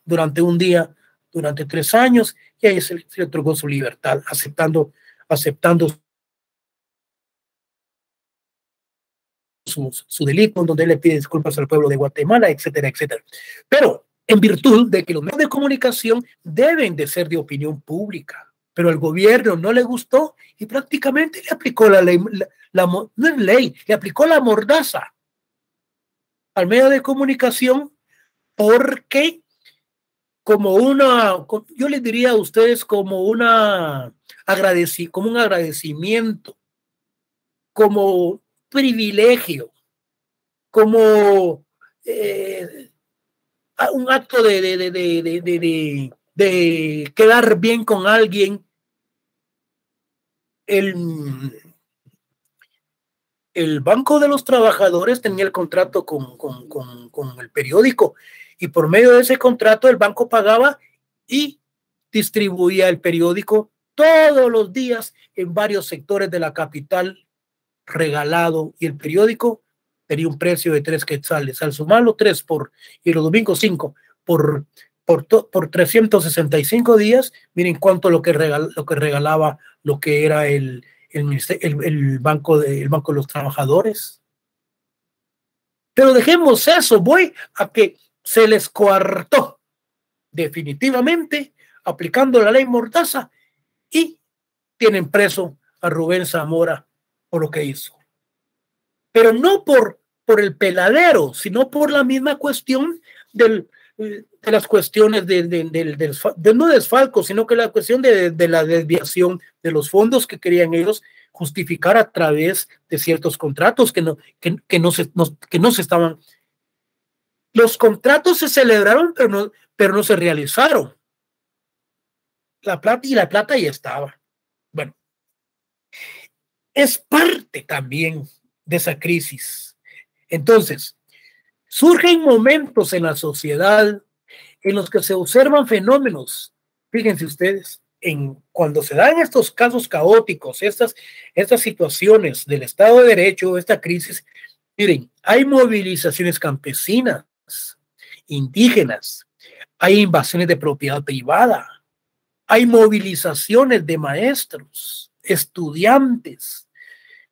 durante un día, durante 3 años, y ahí se le otorgó su libertad, aceptando aceptando su delito, donde él le pide disculpas al pueblo de Guatemala, etcétera, etcétera. Pero en virtud de que los medios de comunicación deben de ser de opinión pública, pero al gobierno no le gustó y prácticamente le aplicó la ley, no es ley, le aplicó la mordaza al medio de comunicación, porque yo les diría a ustedes como un agradecimiento, como privilegio, como un acto de quedar bien con alguien. El Banco de los Trabajadores tenía el contrato con el periódico, y por medio de ese contrato el banco pagaba y distribuía el periódico todos los días en varios sectores de la capital, regalado, y el periódico tenía un precio de 3 quetzales, al sumarlo 3 y los domingos 5 por 365 días. Miren cuánto lo que regalaba lo que era el Banco de los Trabajadores. Pero dejemos eso, voy a que se les coartó definitivamente aplicando la ley mordaza, y tienen preso a Rubén Zamora por lo que hizo. Pero no por el peladero, sino por la misma cuestión de las cuestiones no desfalco, sino que la cuestión de la desviación de los fondos que querían ellos justificar a través de ciertos contratos que no se estaban. Los contratos se celebraron, pero no se realizaron. La plata ya estaba. Bueno, es parte también de esa crisis. Entonces, surgen momentos en la sociedad en los que se observan fenómenos. Fíjense ustedes, cuando se dan estos casos caóticos, estas situaciones del Estado de Derecho, esta crisis, miren, hay movilizaciones campesinas, indígenas, hay invasiones de propiedad privada, hay movilizaciones de maestros, estudiantes,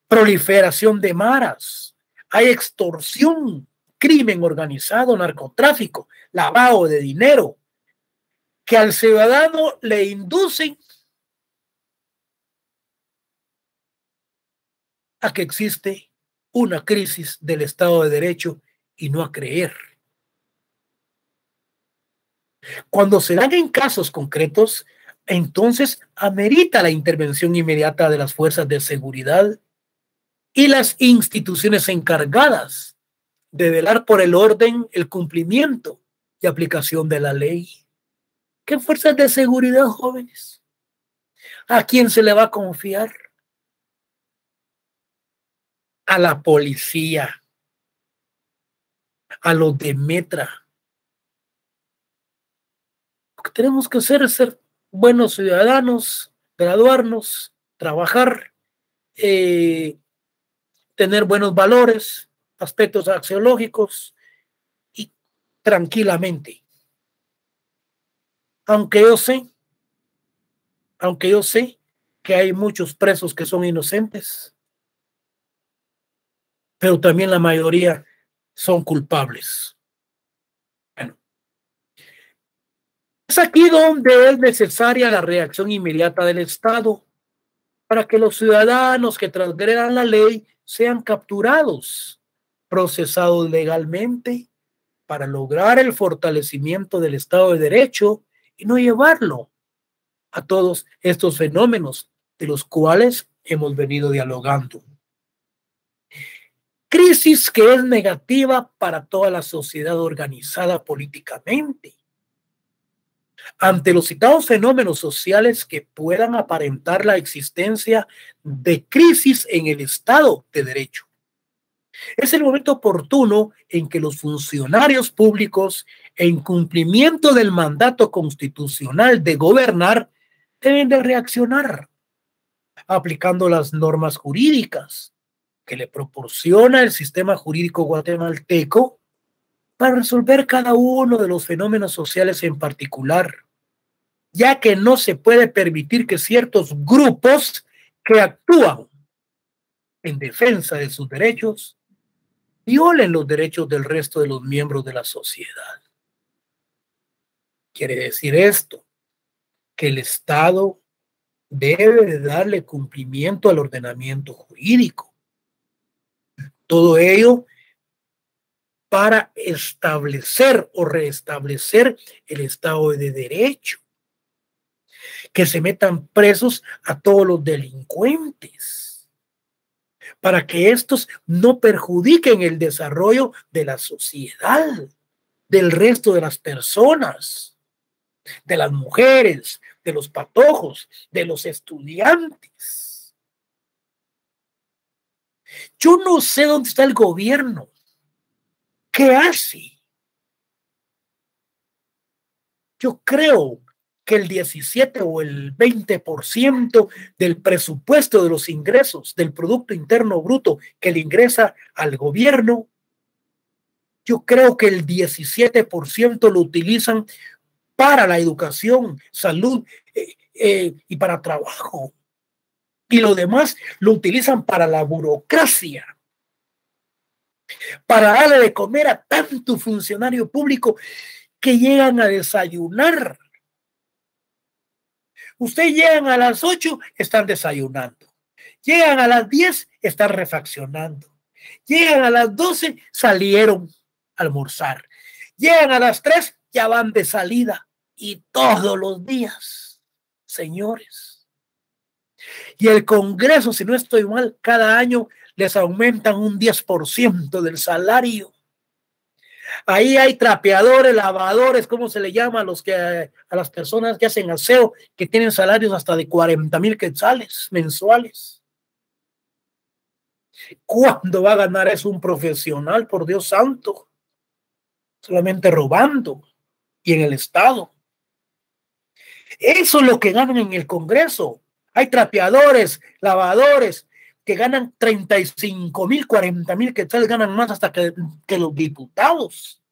proliferación de maras, hay extorsión, crimen organizado, narcotráfico, lavado de dinero, que al ciudadano le inducen a que existe una crisis del Estado de Derecho y no a creer. Cuando se dan en casos concretos, entonces amerita la intervención inmediata de las fuerzas de seguridad y las instituciones encargadas de velar por el orden, el cumplimiento y aplicación de la ley. ¿Qué fuerzas de seguridad, jóvenes? ¿A quién se le va a confiar? A la policía, a los de Metra. Lo que tenemos que hacer es ser buenos ciudadanos, graduarnos, trabajar, tener buenos valores, aspectos axiológicos, y tranquilamente. Aunque yo sé que hay muchos presos que son inocentes, pero también la mayoría son culpables. Bueno, es aquí donde es necesaria la reacción inmediata del Estado para que los ciudadanos que transgredan la ley sean capturados, procesados legalmente, para lograr el fortalecimiento del Estado de Derecho y no llevarlo a todos estos fenómenos de los cuales hemos venido dialogando. Crisis que es negativa para toda la sociedad organizada políticamente. Ante los citados fenómenos sociales que puedan aparentar la existencia de crisis en el Estado de Derecho, es el momento oportuno en que los funcionarios públicos, en cumplimiento del mandato constitucional de gobernar, deben de reaccionar, aplicando las normas jurídicas que le proporciona el sistema jurídico guatemalteco para resolver cada uno de los fenómenos sociales en particular, ya que no se puede permitir que ciertos grupos que actúan en defensa de sus derechos violen los derechos del resto de los miembros de la sociedad. Quiere decir esto, que el Estado debe de darle cumplimiento al ordenamiento jurídico. Todo ello para establecer o restablecer el Estado de Derecho. Que se metan presos a todos los delincuentes, para que estos no perjudiquen el desarrollo de la sociedad, del resto de las personas, de las mujeres, de los patojos, de los estudiantes. Yo no sé dónde está el gobierno. ¿Qué hace? Yo creo que el 17 o el 20% del presupuesto de los ingresos del Producto Interno Bruto que le ingresa al gobierno, yo creo que el 17% lo utilizan para la educación, salud y para trabajo. Y lo demás lo utilizan para la burocracia, para darle de comer a tanto funcionario público que llegan a desayunar. Ustedes llegan a las 8, están desayunando. Llegan a las 10, están refaccionando. Llegan a las 12, salieron a almorzar. Llegan a las 3, ya van de salida. Y todos los días, señores. Y el Congreso, si no estoy mal, cada año les aumentan un 10% del salario. Ahí hay trapeadores, lavadores, ¿cómo se le llama a las personas que hacen aseo, que tienen salarios hasta de 40,000 quetzales mensuales? ¿Cuándo va a ganar eso un profesional, por Dios santo? Solamente robando y en el Estado. Eso es lo que ganan en el Congreso. Hay trapeadores, lavadores que ganan 35,000, 40,000 quetzales, ganan más hasta que los diputados.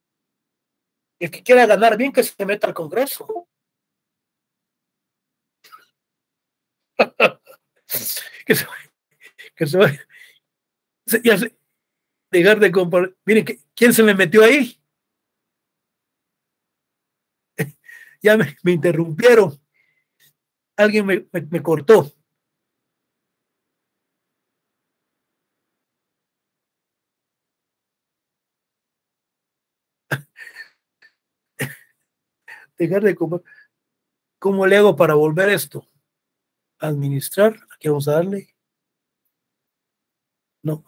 El que quiera ganar bien, que se meta al Congreso. que se vaya. Ya se, dejar de comparar. Miren, ¿quién se me metió ahí? Ya me interrumpieron. Alguien me cortó. Dejar de comparar. ¿Cómo le hago para volver esto? Administrar. Aquí vamos a darle. No.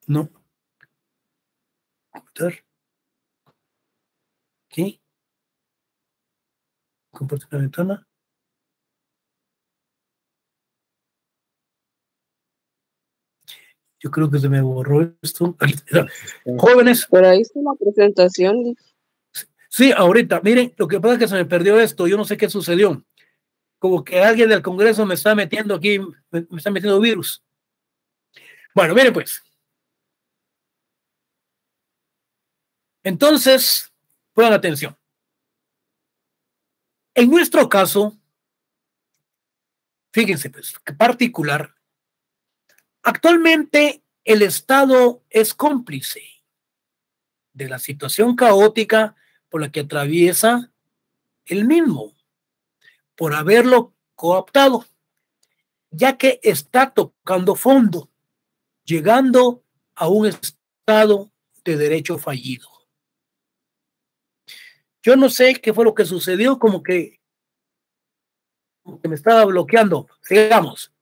No. Computar. Aquí. Compartir la ventana. Yo creo que se me borró esto. Jóvenes. Pero ahí está la presentación. Sí, ahorita. Miren, lo que pasa es que se me perdió esto. Yo no sé qué sucedió. Como que alguien del Congreso me está metiendo aquí, me está metiendo virus. Bueno, miren pues. Entonces, pongan atención. En nuestro caso, fíjense pues, que particular, actualmente el Estado es cómplice de la situación caótica por la que atraviesa el mismo, por haberlo cooptado, ya que está tocando fondo, llegando a un Estado de derecho fallido. Yo no sé qué fue lo que sucedió, como que me estaba bloqueando. Sigamos.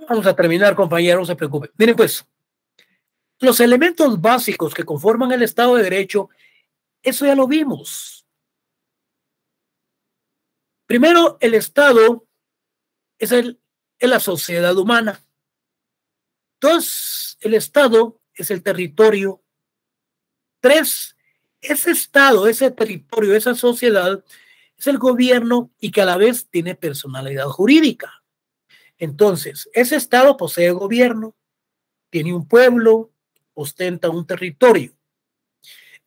Vamos a terminar, compañeros, no se preocupen. Miren pues, los elementos básicos que conforman el Estado de Derecho, eso ya lo vimos. Primero, el Estado es la sociedad humana. Dos, el Estado es el territorio. Tres, ese Estado, ese territorio, esa sociedad es el gobierno y que a la vez tiene personalidad jurídica. Entonces, ese Estado posee gobierno, tiene un pueblo, ostenta un territorio.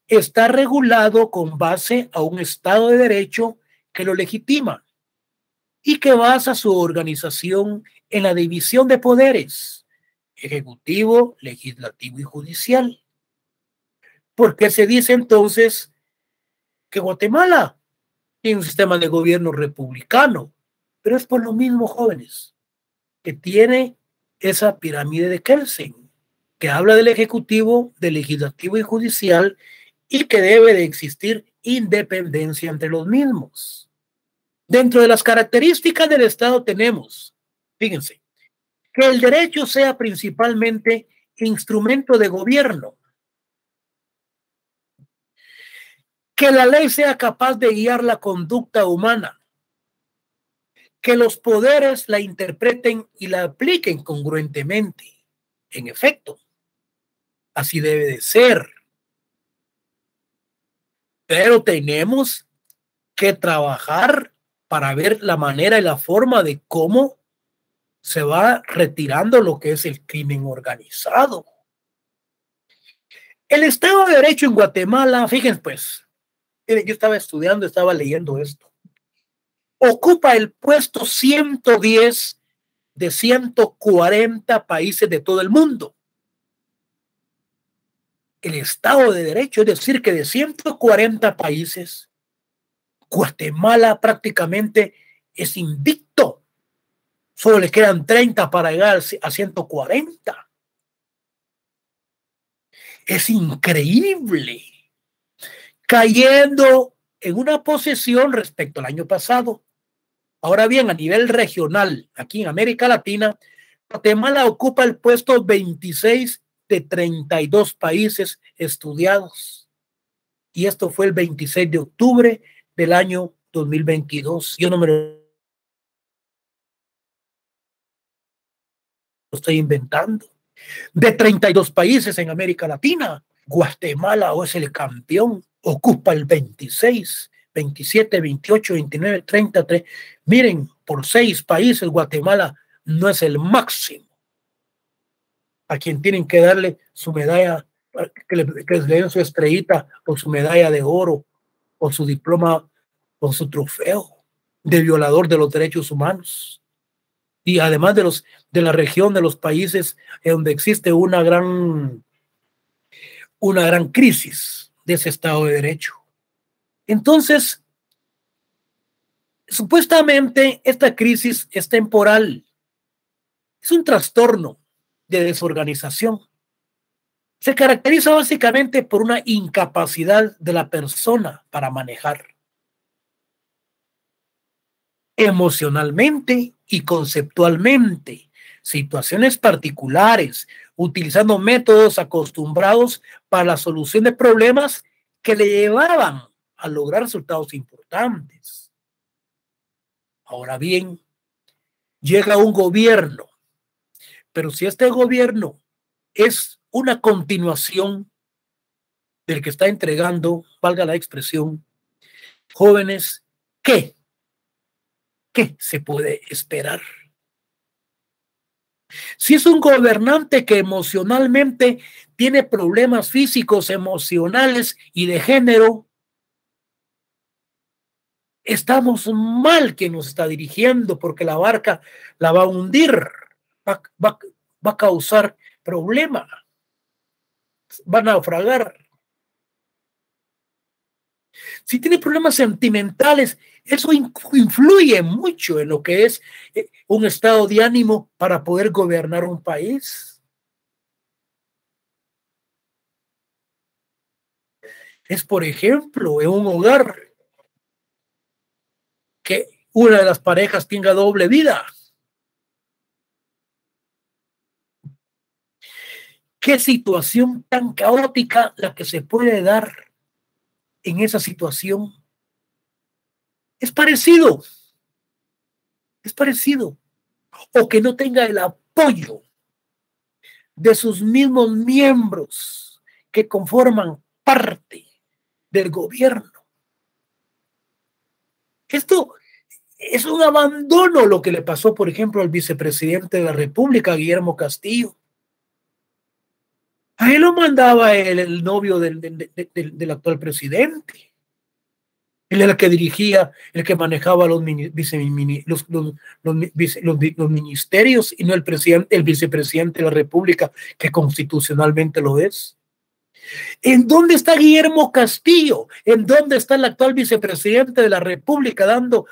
Está regulado con base a un Estado de Derecho que lo legitima y que basa su organización en la división de poderes, ejecutivo, legislativo y judicial. Porque se dice entonces que Guatemala tiene un sistema de gobierno republicano, pero es por lo mismo, jóvenes, que tiene esa pirámide de Kelsen, que habla del ejecutivo, del legislativo y judicial, y que debe de existir independencia entre los mismos. Dentro de las características del Estado tenemos, fíjense, que el derecho sea principalmente instrumento de gobierno, que la ley sea capaz de guiar la conducta humana, que los poderes la interpreten y la apliquen congruentemente. En efecto, así debe de ser. Pero tenemos que trabajar para ver la manera y la forma de cómo se va retirando lo que es el crimen organizado. El Estado de Derecho en Guatemala, fíjense pues, yo estaba estudiando, estaba leyendo esto, ocupa el puesto 110 de 140 países de todo el mundo. El Estado de Derecho, es decir, que de 140 países, Guatemala prácticamente es invicto. Solo le quedan 30 para llegar a 140. Es increíble. Cayendo en una posesión respecto al año pasado. Ahora bien, a nivel regional, aquí en América Latina, Guatemala ocupa el puesto 26 de 32 países estudiados. Y esto fue el 26 de octubre del año 2022. Yo no me lo estoy inventando. De 32 países en América Latina, Guatemala es el campeón, ocupa el 26, 27, 28, 29, 33. Miren, por 6 países Guatemala no es el máximo. A quien tienen que darle su medalla, que les den su estrellita o su medalla de oro o su diploma o su trofeo de violador de los derechos humanos. Y además de la región de los países donde existe una gran crisis de ese Estado de Derecho. Entonces, supuestamente esta crisis es temporal. Es un trastorno de desorganización. Se caracteriza básicamente por una incapacidad de la persona para manejar emocionalmente y conceptualmente situaciones particulares, utilizando métodos acostumbrados para la solución de problemas que le llevaban a lograr resultados importantes. Ahora bien, llega un gobierno, pero si este gobierno es una continuación del que está entregando, valga la expresión, jóvenes, ¿qué se puede esperar? Si es un gobernante que emocionalmente tiene problemas físicos, emocionales y de género, estamos mal quien nos está dirigiendo, porque la barca la va a hundir, va a causar problemas, va a naufragar. Si tiene problemas sentimentales, eso influye mucho en lo que es un estado de ánimo para poder gobernar un país. Es, por ejemplo, en un hogar que una de las parejas tenga doble vida. ¿Qué situación tan caótica la que se puede dar en esa situación? Es parecido. O que no tenga el apoyo de sus mismos miembros que conforman parte del gobierno. Esto es un abandono lo que le pasó, por ejemplo, al vicepresidente de la República, Guillermo Castillo. A él lo mandaba el novio del actual presidente. Él era el que dirigía, el que manejaba los ministerios y no el presidente, el vicepresidente de la República, que constitucionalmente lo es. ¿En dónde está Guillermo Castillo? ¿En dónde está el actual vicepresidente de la República dando,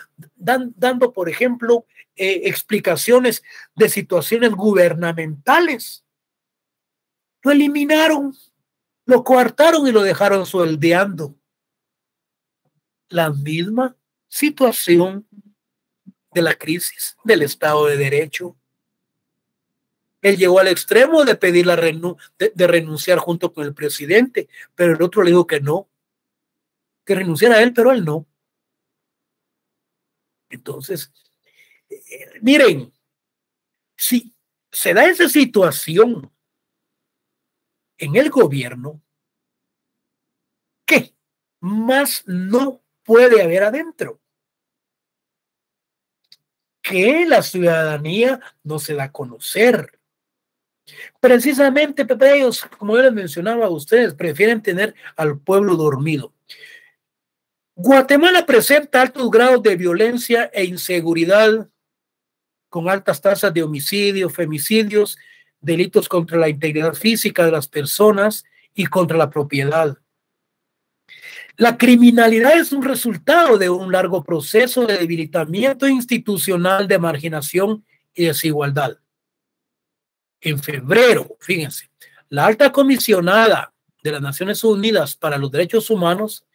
por ejemplo, explicaciones de situaciones gubernamentales? Lo eliminaron, lo coartaron y lo dejaron sueldeando. La misma situación de la crisis del Estado de Derecho. Él llegó al extremo de pedir de renunciar junto con el presidente, pero el otro le dijo que no, que renunciara a él, pero él no. Entonces, miren, si se da esa situación en el gobierno, ¿qué más no puede haber adentro? Que la ciudadanía no se da a conocer. Precisamente, Pepe, ellos, como yo les mencionaba a ustedes, prefieren tener al pueblo dormido. Guatemala presenta altos grados de violencia e inseguridad, con altas tasas de homicidios, femicidios, delitos contra la integridad física de las personas y contra la propiedad. La criminalidad es un resultado de un largo proceso de debilitamiento institucional, de marginación y desigualdad. En febrero, fíjense, la alta comisionada de las Naciones Unidas para los Derechos Humanos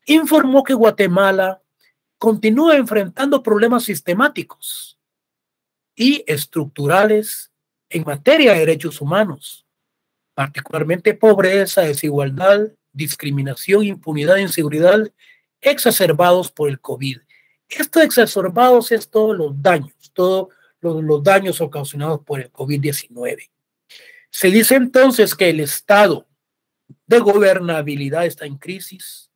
informó que Guatemala continúa enfrentando problemas sistemáticos y estructurales en materia de derechos humanos, particularmente pobreza, desigualdad, discriminación, impunidad e inseguridad exacerbados por el COVID. Esto exacerbados es todos los daños ocasionados por el COVID-19. Se dice entonces que el estado de gobernabilidad está en crisis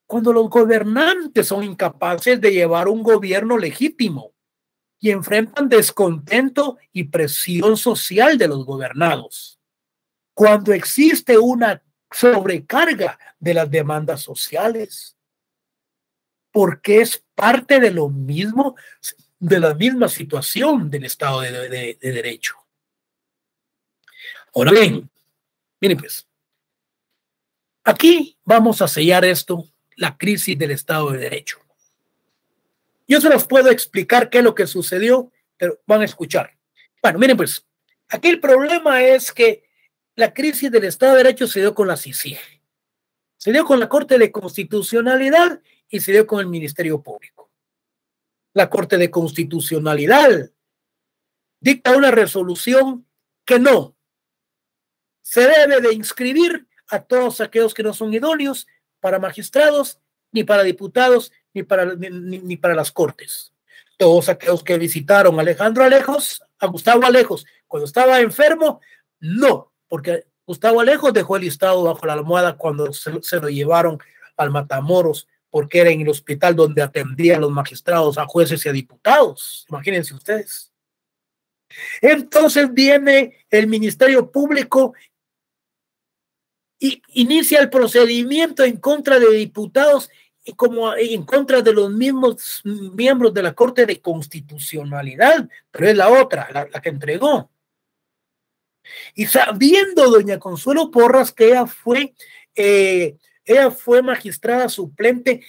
cuando los gobernantes son incapaces de llevar un gobierno legítimo y enfrentan descontento y presión social de los gobernados. Cuando existe una sobrecarga de las demandas sociales, porque es parte de lo mismo, de la misma situación del Estado de Derecho. Ahora bien, miren pues, aquí vamos a sellar esto, la crisis del Estado de Derecho. Yo se los puedo explicar qué es lo que sucedió, pero van a escuchar. Bueno, miren pues, aquí el problema es que la crisis del Estado de Derecho se dio con la CICIG, se dio con la Corte de Constitucionalidad y se dio con el Ministerio Público. La Corte de Constitucionalidad dicta una resolución que no se debe de inscribir a todos aquellos que no son idóneos para magistrados, ni para diputados, ni para las cortes. Todos aquellos que visitaron a Gustavo Alejos, cuando estaba enfermo, no, porque Gustavo Alejos dejó el listado bajo la almohada cuando se lo llevaron al Matamoros, porque era en el hospital donde atendían a los magistrados, a jueces y a diputados. Imagínense ustedes. Entonces viene el Ministerio Público y inicia el procedimiento en contra de diputados y como en contra de los mismos miembros de la Corte de Constitucionalidad, pero es la otra, la que entregó. Y sabiendo doña Consuelo Porras que ella fue magistrada suplente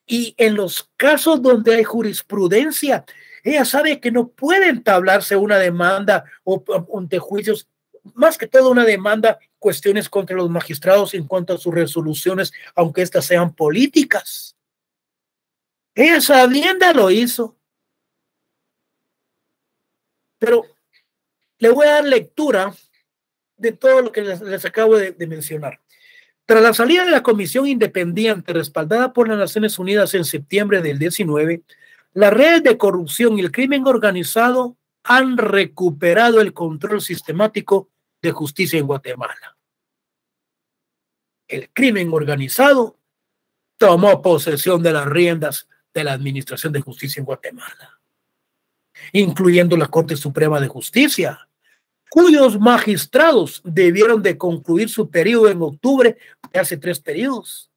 y en los casos donde hay jurisprudencia, ella sabe que no puede entablarse una demanda o ante juicios, más que todo una demanda, cuestiones contra los magistrados en cuanto a sus resoluciones, aunque éstas sean políticas. Ella sabiendo lo hizo. Pero le voy a dar lectura de todo lo que les acabo de mencionar. Tras la salida de la comisión independiente respaldada por las Naciones Unidas en septiembre del 19, las redes de corrupción y el crimen organizado han recuperado el control sistemático de justicia en Guatemala. El crimen organizado tomó posesión de las riendas de la Administración de Justicia en Guatemala, incluyendo la Corte Suprema de Justicia, cuyos magistrados debieron de concluir su periodo en octubre de hace 3 periodos.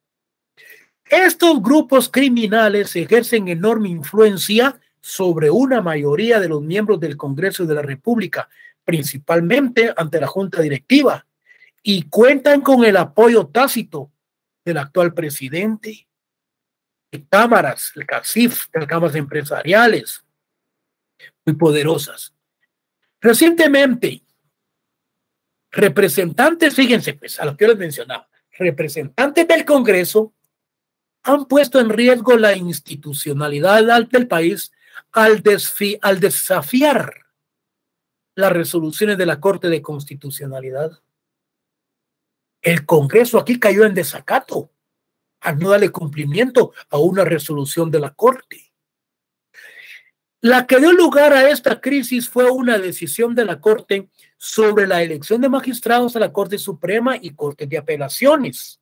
Estos grupos criminales ejercen enorme influencia sobre una mayoría de los miembros del Congreso de la República, principalmente ante la Junta Directiva, y cuentan con el apoyo tácito del actual presidente, de cámaras, el CACIF, de cámaras empresariales muy poderosas. Recientemente, representantes, fíjense pues, a lo que les mencionaba, representantes del Congreso han puesto en riesgo la institucionalidad del país al desafiar las resoluciones de la Corte de Constitucionalidad. El Congreso aquí cayó en desacato al no darle cumplimiento a una resolución de la Corte. La que dio lugar a esta crisis fue una decisión de la Corte sobre la elección de magistrados a la Corte Suprema y Corte de Apelaciones,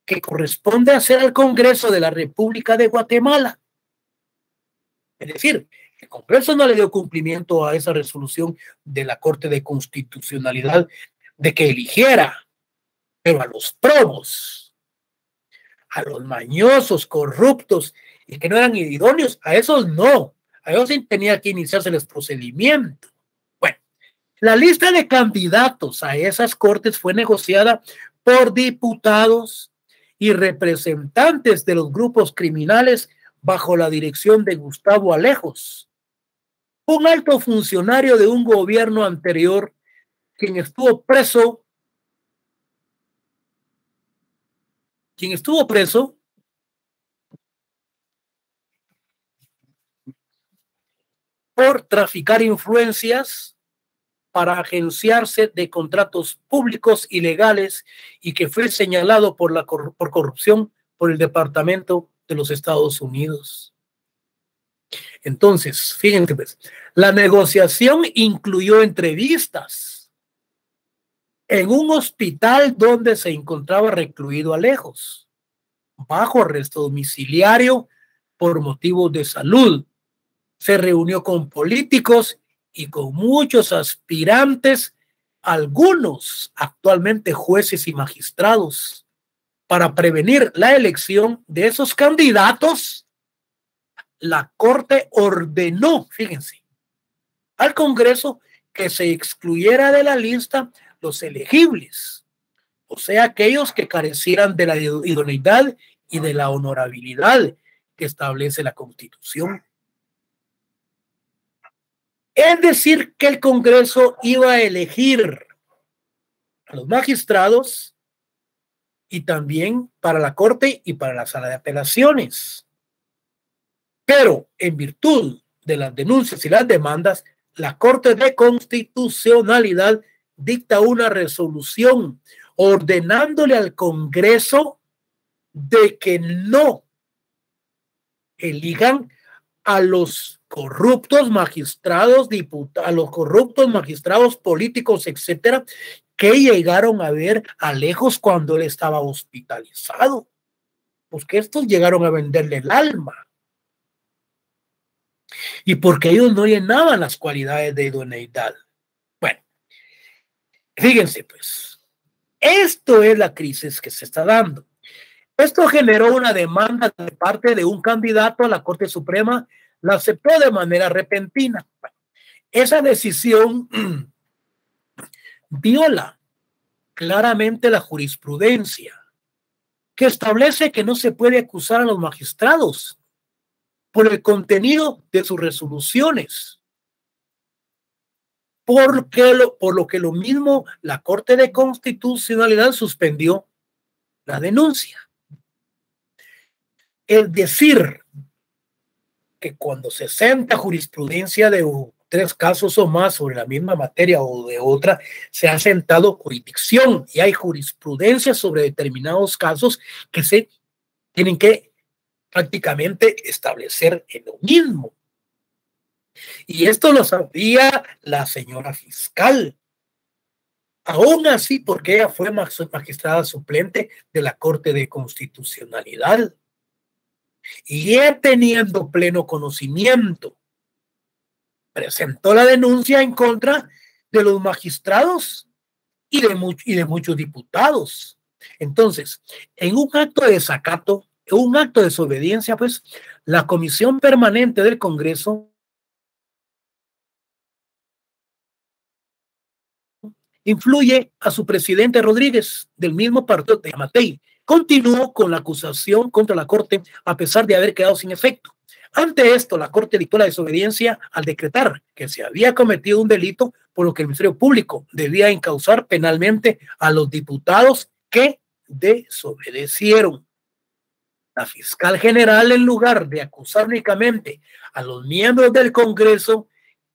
que corresponde hacer al Congreso de la República de Guatemala. Es decir, el Congreso no le dio cumplimiento a esa resolución de la Corte de Constitucionalidad de que eligiera, pero a los probos, a los mañosos, corruptos y que no eran idóneos, a esos no, a ellos tenía que iniciarse el procedimiento. Bueno, la lista de candidatos a esas cortes fue negociada por diputados y representantes de los grupos criminales bajo la dirección de Gustavo Alejos, un alto funcionario de un gobierno anterior, quien estuvo preso por traficar influencias para agenciarse de contratos públicos ilegales y que fue señalado por corrupción por el Departamento de los Estados Unidos. Entonces, fíjense, pues, la negociación incluyó entrevistas en un hospital donde se encontraba recluido Alejos, bajo arresto domiciliario por motivos de salud. Se reunió con políticos y con muchos aspirantes, algunos actualmente jueces y magistrados, para prevenir la elección de esos candidatos. La Corte ordenó, fíjense, al Congreso que se excluyera de la lista los elegibles, o sea, aquellos que carecieran de la idoneidad y de la honorabilidad que establece la Constitución. Es decir, que el Congreso iba a elegir a los magistrados y también para la Corte y para la Sala de Apelaciones. Pero en virtud de las denuncias y las demandas, la Corte de Constitucionalidad dicta una resolución ordenándole al Congreso de que no elijan a los corruptos magistrados, diputados, a los corruptos magistrados políticos, etcétera, que llegaron a ver a Alejos cuando él estaba hospitalizado, pues que estos llegaron a venderle el alma. Y porque ellos no llenaban las cualidades de idoneidad. Bueno, fíjense pues, esto es la crisis que se está dando. Esto generó una demanda de parte de un candidato a la Corte Suprema, la aceptó de manera repentina. Bueno, esa decisión viola claramente la jurisprudencia, que establece que no se puede acusar a los magistrados por el contenido de sus resoluciones, por lo que lo mismo la Corte de Constitucionalidad suspendió la denuncia. Es decir, que cuando se senta jurisprudencia de 3 casos o más sobre la misma materia o de otra, se ha sentado jurisdicción y hay jurisprudencia sobre determinados casos que se tienen que prácticamente establecer en lo mismo. Y esto lo sabía la señora fiscal. Aún así, porque ella fue magistrada suplente de la Corte de Constitucionalidad. Y ella, teniendo pleno conocimiento, presentó la denuncia en contra de los magistrados y de muchos diputados. Entonces, en un acto de desacato, un acto de desobediencia, pues la Comisión Permanente del Congreso influye a su presidente Rodríguez, del mismo partido de Yamatei. Continuó con la acusación contra la Corte a pesar de haber quedado sin efecto. Ante esto, la Corte dictó la desobediencia al decretar que se había cometido un delito, por lo que el Ministerio Público debía encauzar penalmente a los diputados que desobedecieron. La fiscal general, en lugar de acusar únicamente a los miembros del Congreso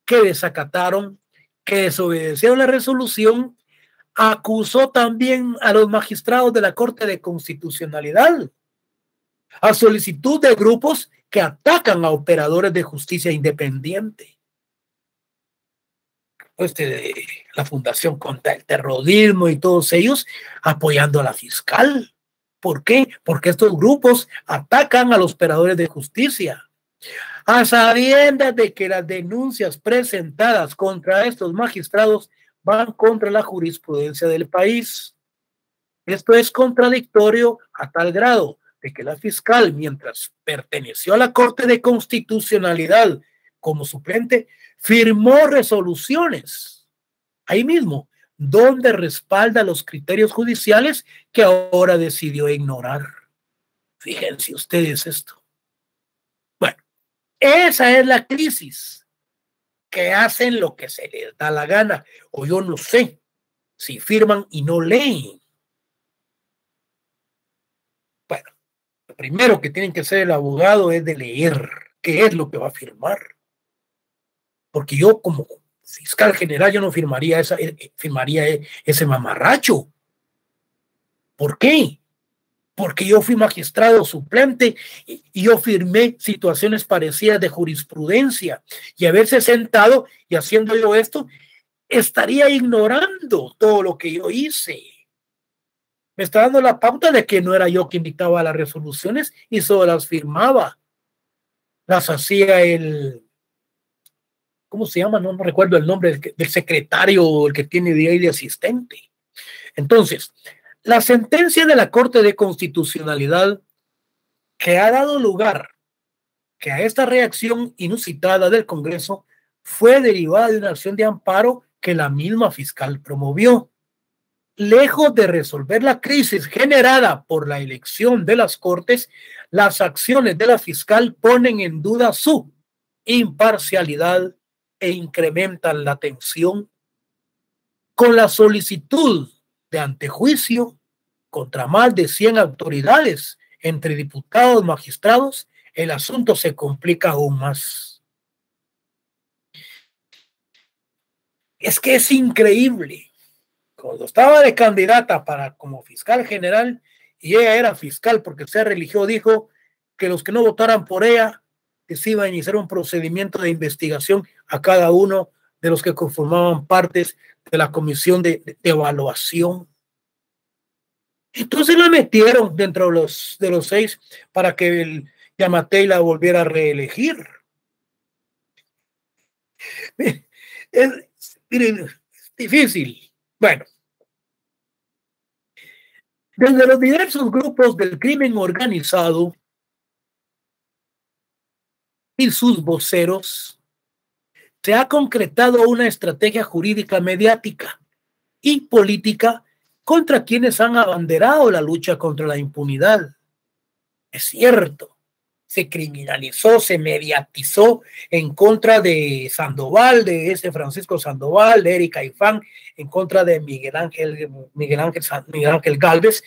que desacataron, que desobedecieron la resolución, acusó también a los magistrados de la Corte de Constitucionalidad a solicitud de grupos que atacan a operadores de justicia independiente. La Fundación contra el Terrorismo y todos ellos apoyando a la fiscal. ¿Por qué? Porque estos grupos atacan a los operadores de justicia. A sabiendas de que las denuncias presentadas contra estos magistrados van contra la jurisprudencia del país. Esto es contradictorio a tal grado de que la fiscal, mientras perteneció a la Corte de Constitucionalidad como suplente, firmó resoluciones ahí mismo, donde respalda los criterios judiciales que ahora decidió ignorar. Fíjense ustedes esto. Bueno, esa es la crisis, que hacen lo que se les da la gana, o yo no sé si firman y no leen. Bueno, lo primero que tienen que hacer el abogado es de leer qué es lo que va a firmar. Porque yo como fiscal general yo no firmaría ese mamarracho. ¿Por qué? Porque yo fui magistrado suplente y yo firmé situaciones parecidas de jurisprudencia, y haberse sentado y haciendo yo esto, estaría ignorando todo lo que yo hice. Me está dando la pauta de que no era yo quien dictaba las resoluciones y solo las firmaba. Las hacía ¿cómo se llama? No recuerdo el nombre del secretario, el que tiene de ahí de asistente. Entonces, la sentencia de la Corte de Constitucionalidad que ha dado lugar que a esta reacción inusitada del Congreso fue derivada de una acción de amparo que la misma fiscal promovió. Lejos de resolver la crisis generada por la elección de las Cortes, las acciones de la fiscal ponen en duda su imparcialidad e incrementan la tensión. Con la solicitud de antejuicio contra más de 100 autoridades, entre diputados y magistrados, el asunto se complica aún más. Es que es increíble. Cuando estaba de candidata como fiscal general, y ella era fiscal porque se religió, dijo que los que no votaran por ella, que se iba a iniciar un procedimiento de investigación a cada uno de los que conformaban partes de la comisión de evaluación. Entonces la metieron dentro de los 6 para que el Yamatei la volviera a reelegir. Es difícil. Bueno, desde los diversos grupos del crimen organizado y sus voceros, se ha concretado una estrategia jurídica, mediática y política contra quienes han abanderado la lucha contra la impunidad. Es cierto, se criminalizó, se mediatizó en contra de Sandoval, de ese Francisco Sandoval, de Erika Ifán, en contra de Miguel Ángel Gálvez,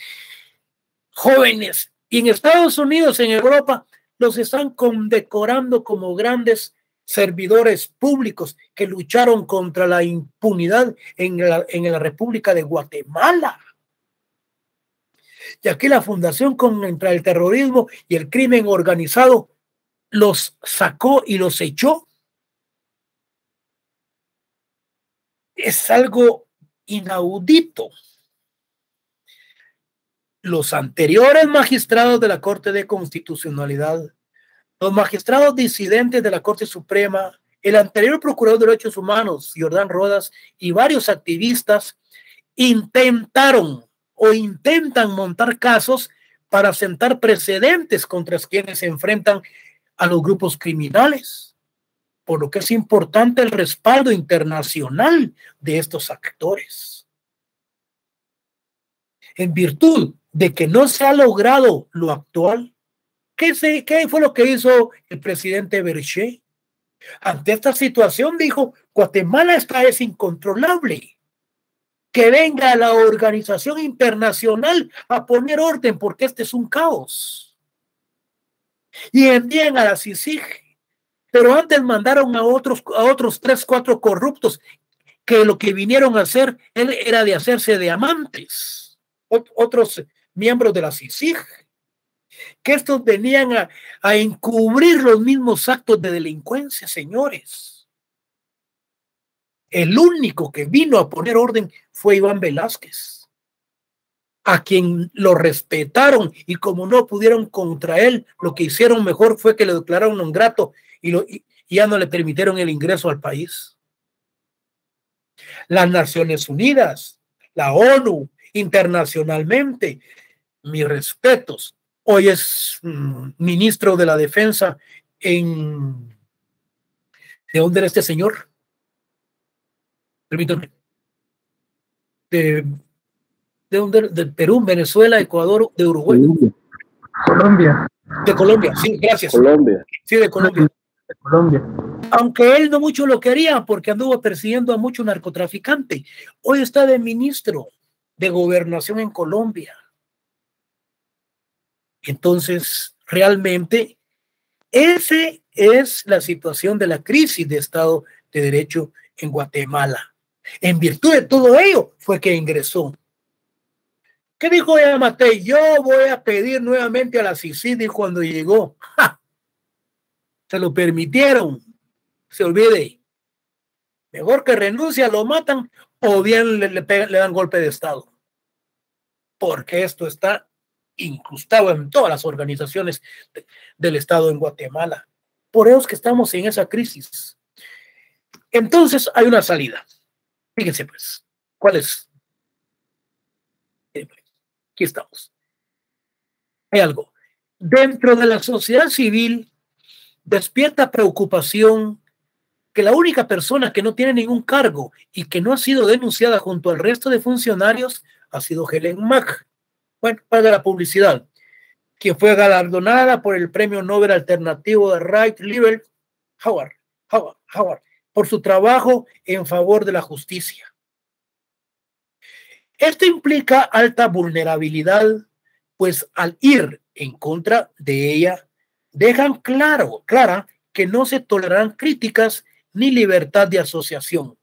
jóvenes. Y en Estados Unidos, en Europa, los están condecorando como grandes servidores públicos que lucharon contra la impunidad en la República de Guatemala. Y aquí la Fundación contra el Terrorismo y el Crimen Organizado los sacó y los echó. Es algo inaudito. Los anteriores magistrados de la Corte de Constitucionalidad, los magistrados disidentes de la Corte Suprema, el anterior procurador de Derechos Humanos, Jordán Rodas, y varios activistas intentaron o intentan montar casos para sentar precedentes contra quienes se enfrentan a los grupos criminales, por lo que es importante el respaldo internacional de estos actores. En virtud de que no se ha logrado lo actual, ¿qué fue lo que hizo el presidente Berché? Ante esta situación dijo: Guatemala es incontrolable. Que venga la organización internacional a poner orden porque este es un caos. Y envían a la CICIG, pero antes mandaron a otros 3, 4 corruptos que lo que vinieron a hacer era de hacerse de amantes. Otros miembros de la CICIG, que estos venían a encubrir los mismos actos de delincuencia, señores. El único que vino a poner orden fue Iván Velázquez, a quien lo respetaron, y como no pudieron contra él, lo que hicieron mejor fue que le declararon non grato y ya no le permitieron el ingreso al país. Las Naciones Unidas, la ONU, internacionalmente, mis respetos. Hoy es ministro de la Defensa ¿de dónde era este señor? Permítanme. ¿De dónde? De Perú, Venezuela, Ecuador, de Uruguay. Colombia. De Colombia, sí, gracias. Colombia. Sí, de Colombia. De Colombia. Aunque él no mucho lo quería porque anduvo persiguiendo a mucho narcotraficante. Hoy está de ministro de Gobernación en Colombia. Entonces, realmente, esa es la situación de la crisis de Estado de Derecho en Guatemala. En virtud de todo ello fue que ingresó. ¿Qué dijo Yamatei? Yo voy a pedir nuevamente a la CICIG cuando llegó. ¡Ja! Se lo permitieron. Se olvide. Mejor que renuncia, lo matan, o bien le dan golpe de Estado. Porque esto está incrustado en todas las organizaciones del Estado en Guatemala. Por eso es que estamos en esa crisis. Entonces hay una salida. Fíjense pues, ¿cuál es? Aquí estamos. Hay algo. Dentro de la sociedad civil despierta preocupación que la única persona que no tiene ningún cargo y que no ha sido denunciada junto al resto de funcionarios ha sido Helen Mack. Bueno, para la publicidad, quien fue galardonada por el Premio Nobel Alternativo de Wright Lieber Howard, por su trabajo en favor de la justicia. Esto implica alta vulnerabilidad, pues al ir en contra de ella, dejan clara que no se tolerarán críticas ni libertad de asociación.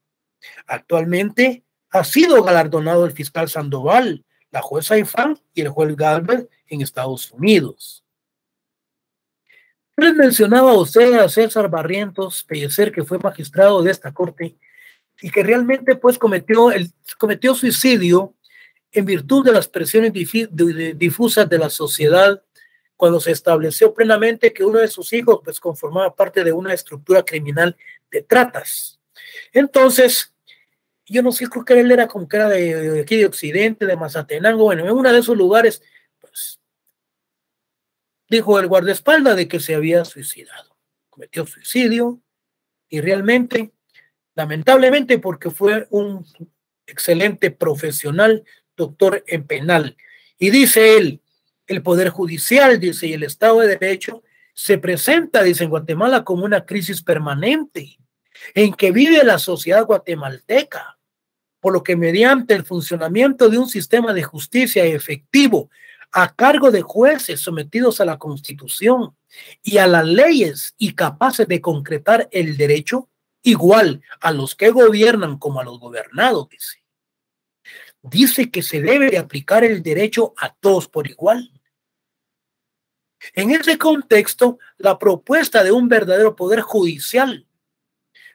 Actualmente ha sido galardonado el fiscal Sandoval, la jueza Ifán y el juez Galvez en Estados Unidos. Les mencionaba a usted a César Barrientos Pellecer, que fue magistrado de esta corte y que realmente pues cometió suicidio en virtud de las presiones difusas de la sociedad, cuando se estableció plenamente que uno de sus hijos pues conformaba parte de una estructura criminal de tratas. Entonces, yo no sé, creo que él era como que era de aquí de Occidente, de Mazatenango, bueno, en uno de esos lugares, pues, dijo el guardaespaldas de que se había suicidado. Cometió suicidio y realmente, lamentablemente, porque fue un excelente profesional, doctor en penal. Y dice él, el Poder Judicial, dice, y el Estado de Derecho se presenta, dice, en Guatemala como una crisis permanente en que vive la sociedad guatemalteca, por lo que mediante el funcionamiento de un sistema de justicia efectivo a cargo de jueces sometidos a la Constitución y a las leyes y capaces de concretar el derecho igual a los que gobiernan como a los gobernados, dice que se debe de aplicar el derecho a todos por igual. En ese contexto, la propuesta de un verdadero poder judicial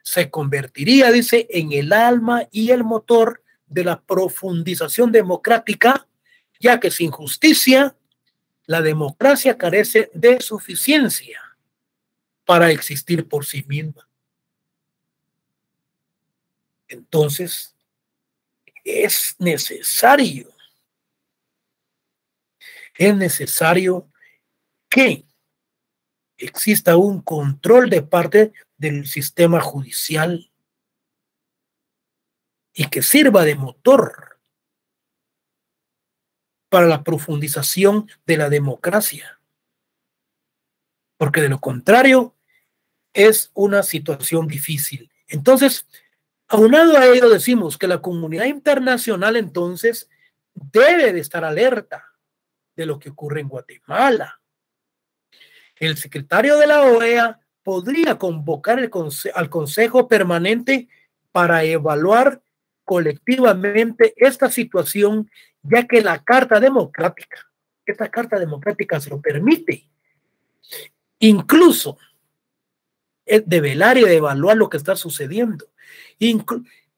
se convertiría, dice, en el alma y el motor de la profundización democrática, ya que sin justicia, la democracia carece de suficiencia para existir por sí misma. Entonces, es necesario es necesario que exista un control de parte del sistema judicial y que sirva de motor para la profundización de la democracia, porque de lo contrario es una situación difícil. Entonces, aunado a ello, decimos que la comunidad internacional entonces debe de estar alerta de lo que ocurre en Guatemala. El secretario de la OEA podría convocar al Consejo Permanente para evaluar colectivamente esta situación, ya que esta Carta Democrática se lo permite. Incluso de velar y de evaluar lo que está sucediendo.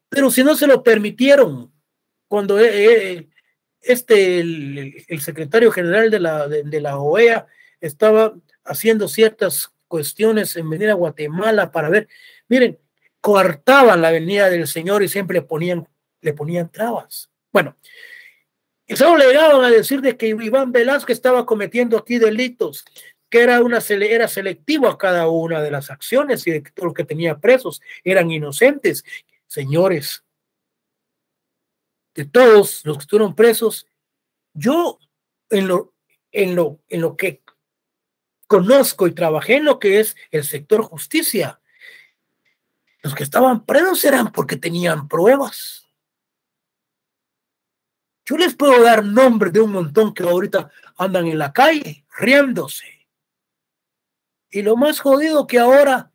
Pero si no se lo permitieron, cuando el secretario general de la OEA estaba haciendo ciertas cuestiones en venir a Guatemala para ver, miren, coartaban la venida del señor y siempre le ponían trabas. Bueno, y solo le llegaban a decir de que Iván Velázquez estaba cometiendo aquí delitos, que era selectivo a cada una de las acciones y de que todo lo que tenía presos eran inocentes. Señores, de todos los que estuvieron presos, yo en lo que conozco y trabajé en lo que es el sector justicia, los que estaban presos eran porque tenían pruebas. Yo les puedo dar nombres de un montón que ahorita andan en la calle riéndose. Y lo más jodido que ahora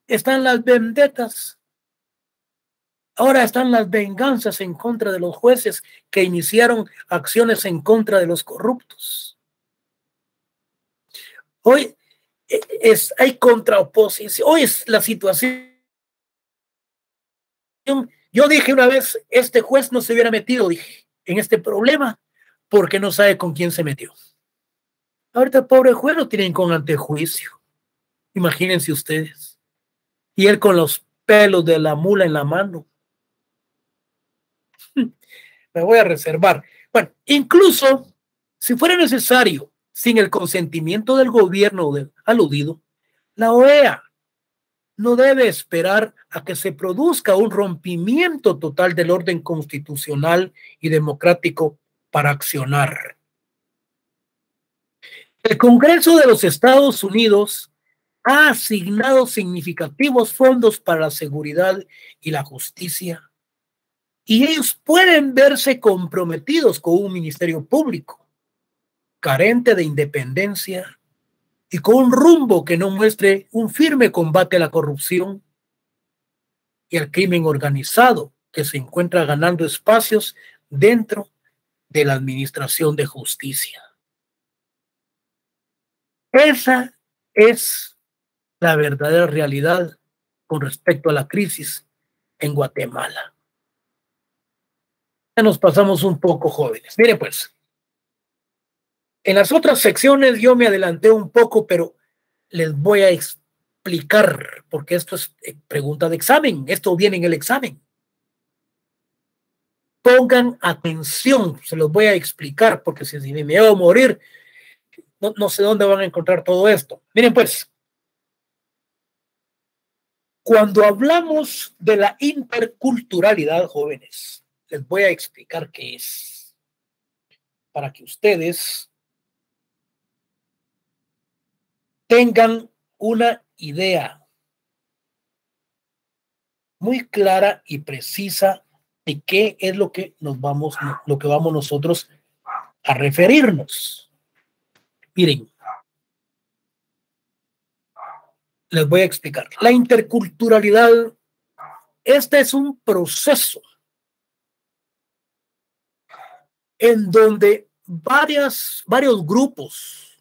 están las vendetas. Ahora están las venganzas en contra de los jueces que iniciaron acciones en contra de los corruptos. Hoy hay contraoposición. Hoy es la situación. Yo dije una vez, este juez no se hubiera metido, dije, en este problema porque no sabe con quién se metió. Ahorita el pobre juez lo tienen con antejuicio. Imagínense ustedes. Y él con los pelos de la mula en la mano. Me voy a reservar. Bueno, incluso si fuera necesario, sin el consentimiento del gobierno aludido, la OEA no debe esperar a que se produzca un rompimiento total del orden constitucional y democrático para accionar. El Congreso de los Estados Unidos ha asignado significativos fondos para la seguridad y la justicia, y ellos pueden verse comprometidos con un ministerio público carente de independencia y con un rumbo que no muestre un firme combate a la corrupción y al crimen organizado que se encuentra ganando espacios dentro de la administración de justicia. Esa es la verdadera realidad con respecto a la crisis en Guatemala. Ya nos pasamos un poco, jóvenes. Mire pues, en las otras secciones yo me adelanté un poco, pero les voy a explicar, porque esto es pregunta de examen, esto viene en el examen. Pongan atención, se los voy a explicar, porque si me voy a morir, no sé dónde van a encontrar todo esto. Miren pues, cuando hablamos de la interculturalidad, jóvenes, les voy a explicar qué es, para que ustedes tengan una idea muy clara y precisa de qué es lo que vamos nosotros a referirnos. Miren, les voy a explicar. La interculturalidad, este es un proceso en donde varios grupos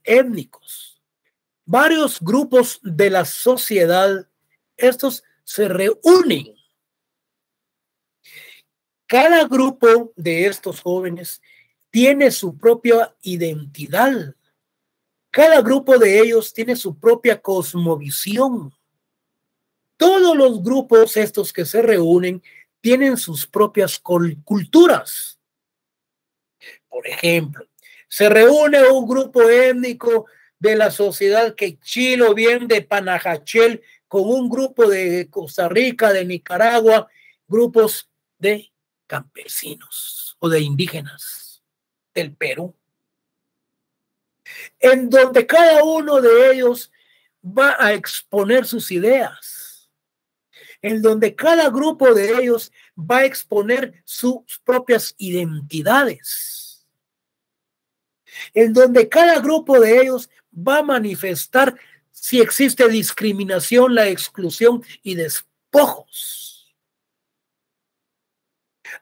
étnicos, varios grupos de la sociedad, estos se reúnen. Cada grupo de estos jóvenes tiene su propia identidad. Cada grupo de ellos tiene su propia cosmovisión. Todos los grupos estos que se reúnen tienen sus propias culturas. Por ejemplo, se reúne un grupo étnico de la sociedad quechil o bien de Panajachel con un grupo de Costa Rica, de Nicaragua, grupos de campesinos o de indígenas del Perú, en donde cada uno de ellos va a exponer sus ideas, en donde cada grupo de ellos va a exponer sus propias identidades, en donde cada grupo de ellos va a manifestar si existe discriminación, la exclusión y despojos.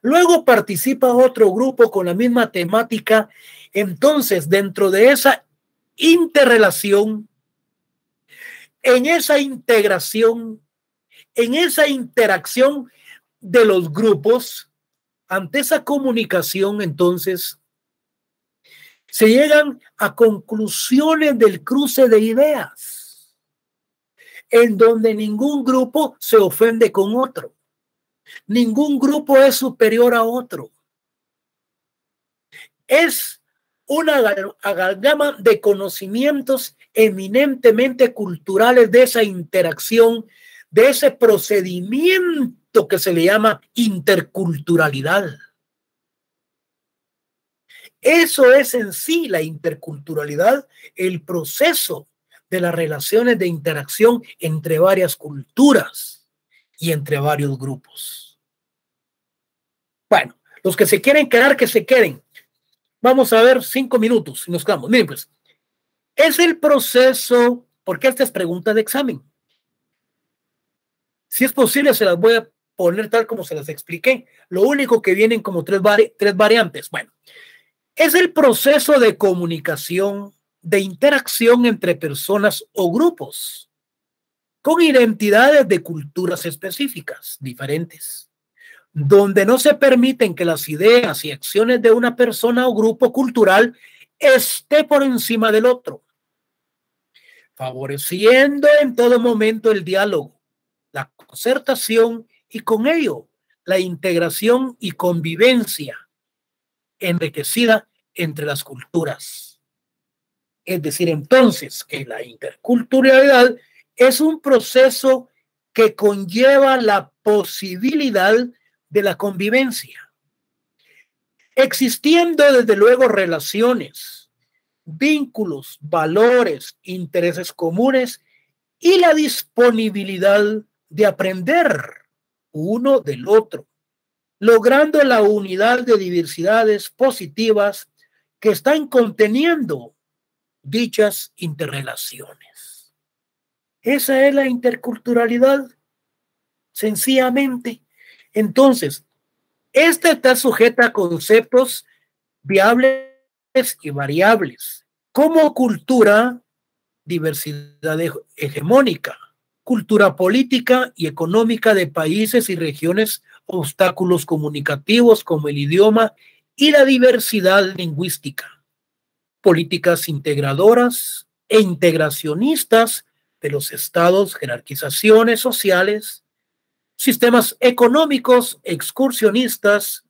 Luego participa otro grupo con la misma temática. Entonces, dentro de esa interrelación, en esa integración, en esa interacción de los grupos, ante esa comunicación, entonces, se llegan a conclusiones del cruce de ideas, en donde ningún grupo se ofende con otro. Ningún grupo es superior a otro. Es una amalgama de conocimientos eminentemente culturales de esa interacción, de ese procedimiento que se le llama interculturalidad. Eso es en sí la interculturalidad, el proceso de las relaciones de interacción entre varias culturas y entre varios grupos. Bueno, los que se quieren quedar, que se queden. Vamos a ver 5 minutos y nos quedamos. Miren, pues, es el proceso, porque esta es pregunta de examen. Si es posible, se las voy a poner tal como se las expliqué. Lo único que vienen como tres variantes. Bueno, es el proceso de comunicación, de interacción entre personas o grupos con identidades de culturas específicas diferentes, donde no se permiten que las ideas y acciones de una persona o grupo cultural esté por encima del otro, favoreciendo en todo momento el diálogo, la concertación y con ello la integración y convivencia enriquecida entre las culturas. Es decir, entonces, que la interculturalidad es un proceso que conlleva la posibilidad de la convivencia, existiendo desde luego relaciones, vínculos, valores, intereses comunes y la disponibilidad de aprender uno del otro, logrando la unidad de diversidades positivas que están conteniendo dichas interrelaciones. Esa es la interculturalidad, sencillamente. Entonces, esta está sujeta a conceptos viables y variables, como cultura, diversidad hegemónica, cultura política y económica de países y regiones, obstáculos comunicativos como el idioma y la diversidad lingüística, políticas integradoras e integracionistas de los estados, jerarquizaciones sociales, sistemas económicos excursionistas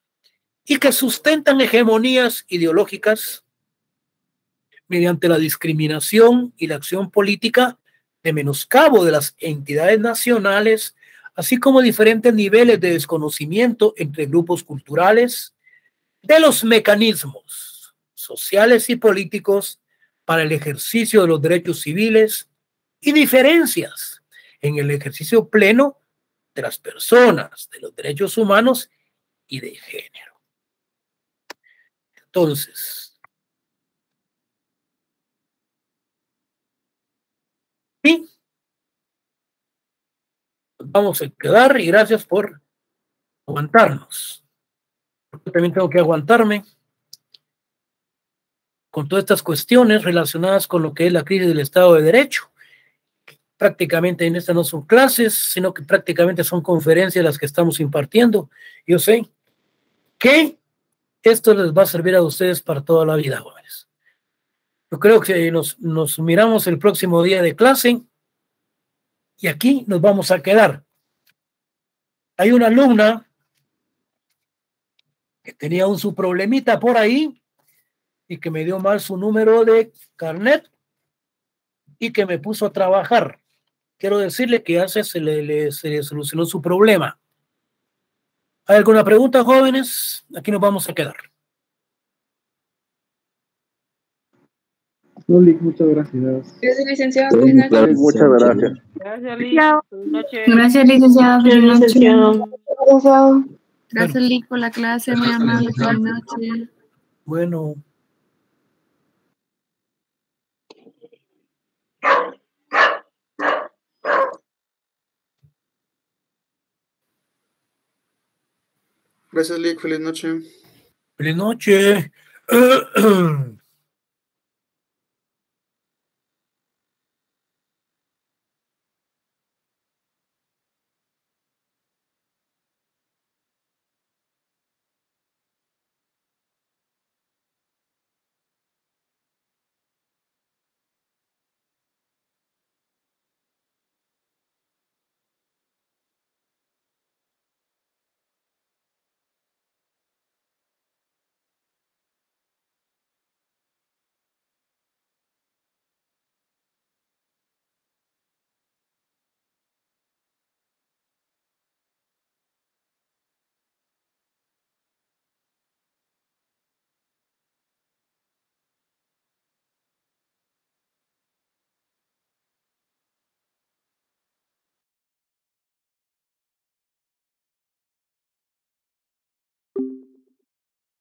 y que sustentan hegemonías ideológicas mediante la discriminación y la acción política de menoscabo de las entidades nacionales, así como diferentes niveles de desconocimiento entre grupos culturales de los mecanismos sociales y políticos para el ejercicio de los derechos civiles y diferencias en el ejercicio pleno de las personas, de los derechos humanos y de género. Entonces, sí, vamos a quedar y gracias por aguantarnos. Yo también tengo que aguantarme con todas estas cuestiones relacionadas con lo que es la crisis del Estado de Derecho. Prácticamente en estas no son clases, sino que prácticamente son conferencias las que estamos impartiendo. Yo sé que esto les va a servir a ustedes para toda la vida, jóvenes. Yo creo que nos miramos el próximo día de clase y aquí nos vamos a quedar. Hay una alumna que tenía su problemita por ahí y que me dio mal su número de carnet y que me puso a trabajar. Quiero decirle que ya se le solucionó su problema. ¿Hay alguna pregunta, jóvenes? Aquí nos vamos a quedar. No, Lick, muchas gracias. Gracias, licenciado. Buenas noches. Muchas gracias. Gracias, Liz. Buenas noches. Gracias, licenciado. Feliz noche. Licenciado. Gracias, Liz, por la clase. Muy amable. Feliz noche. Bueno. Gracias, Lick. Feliz noche. Feliz noche.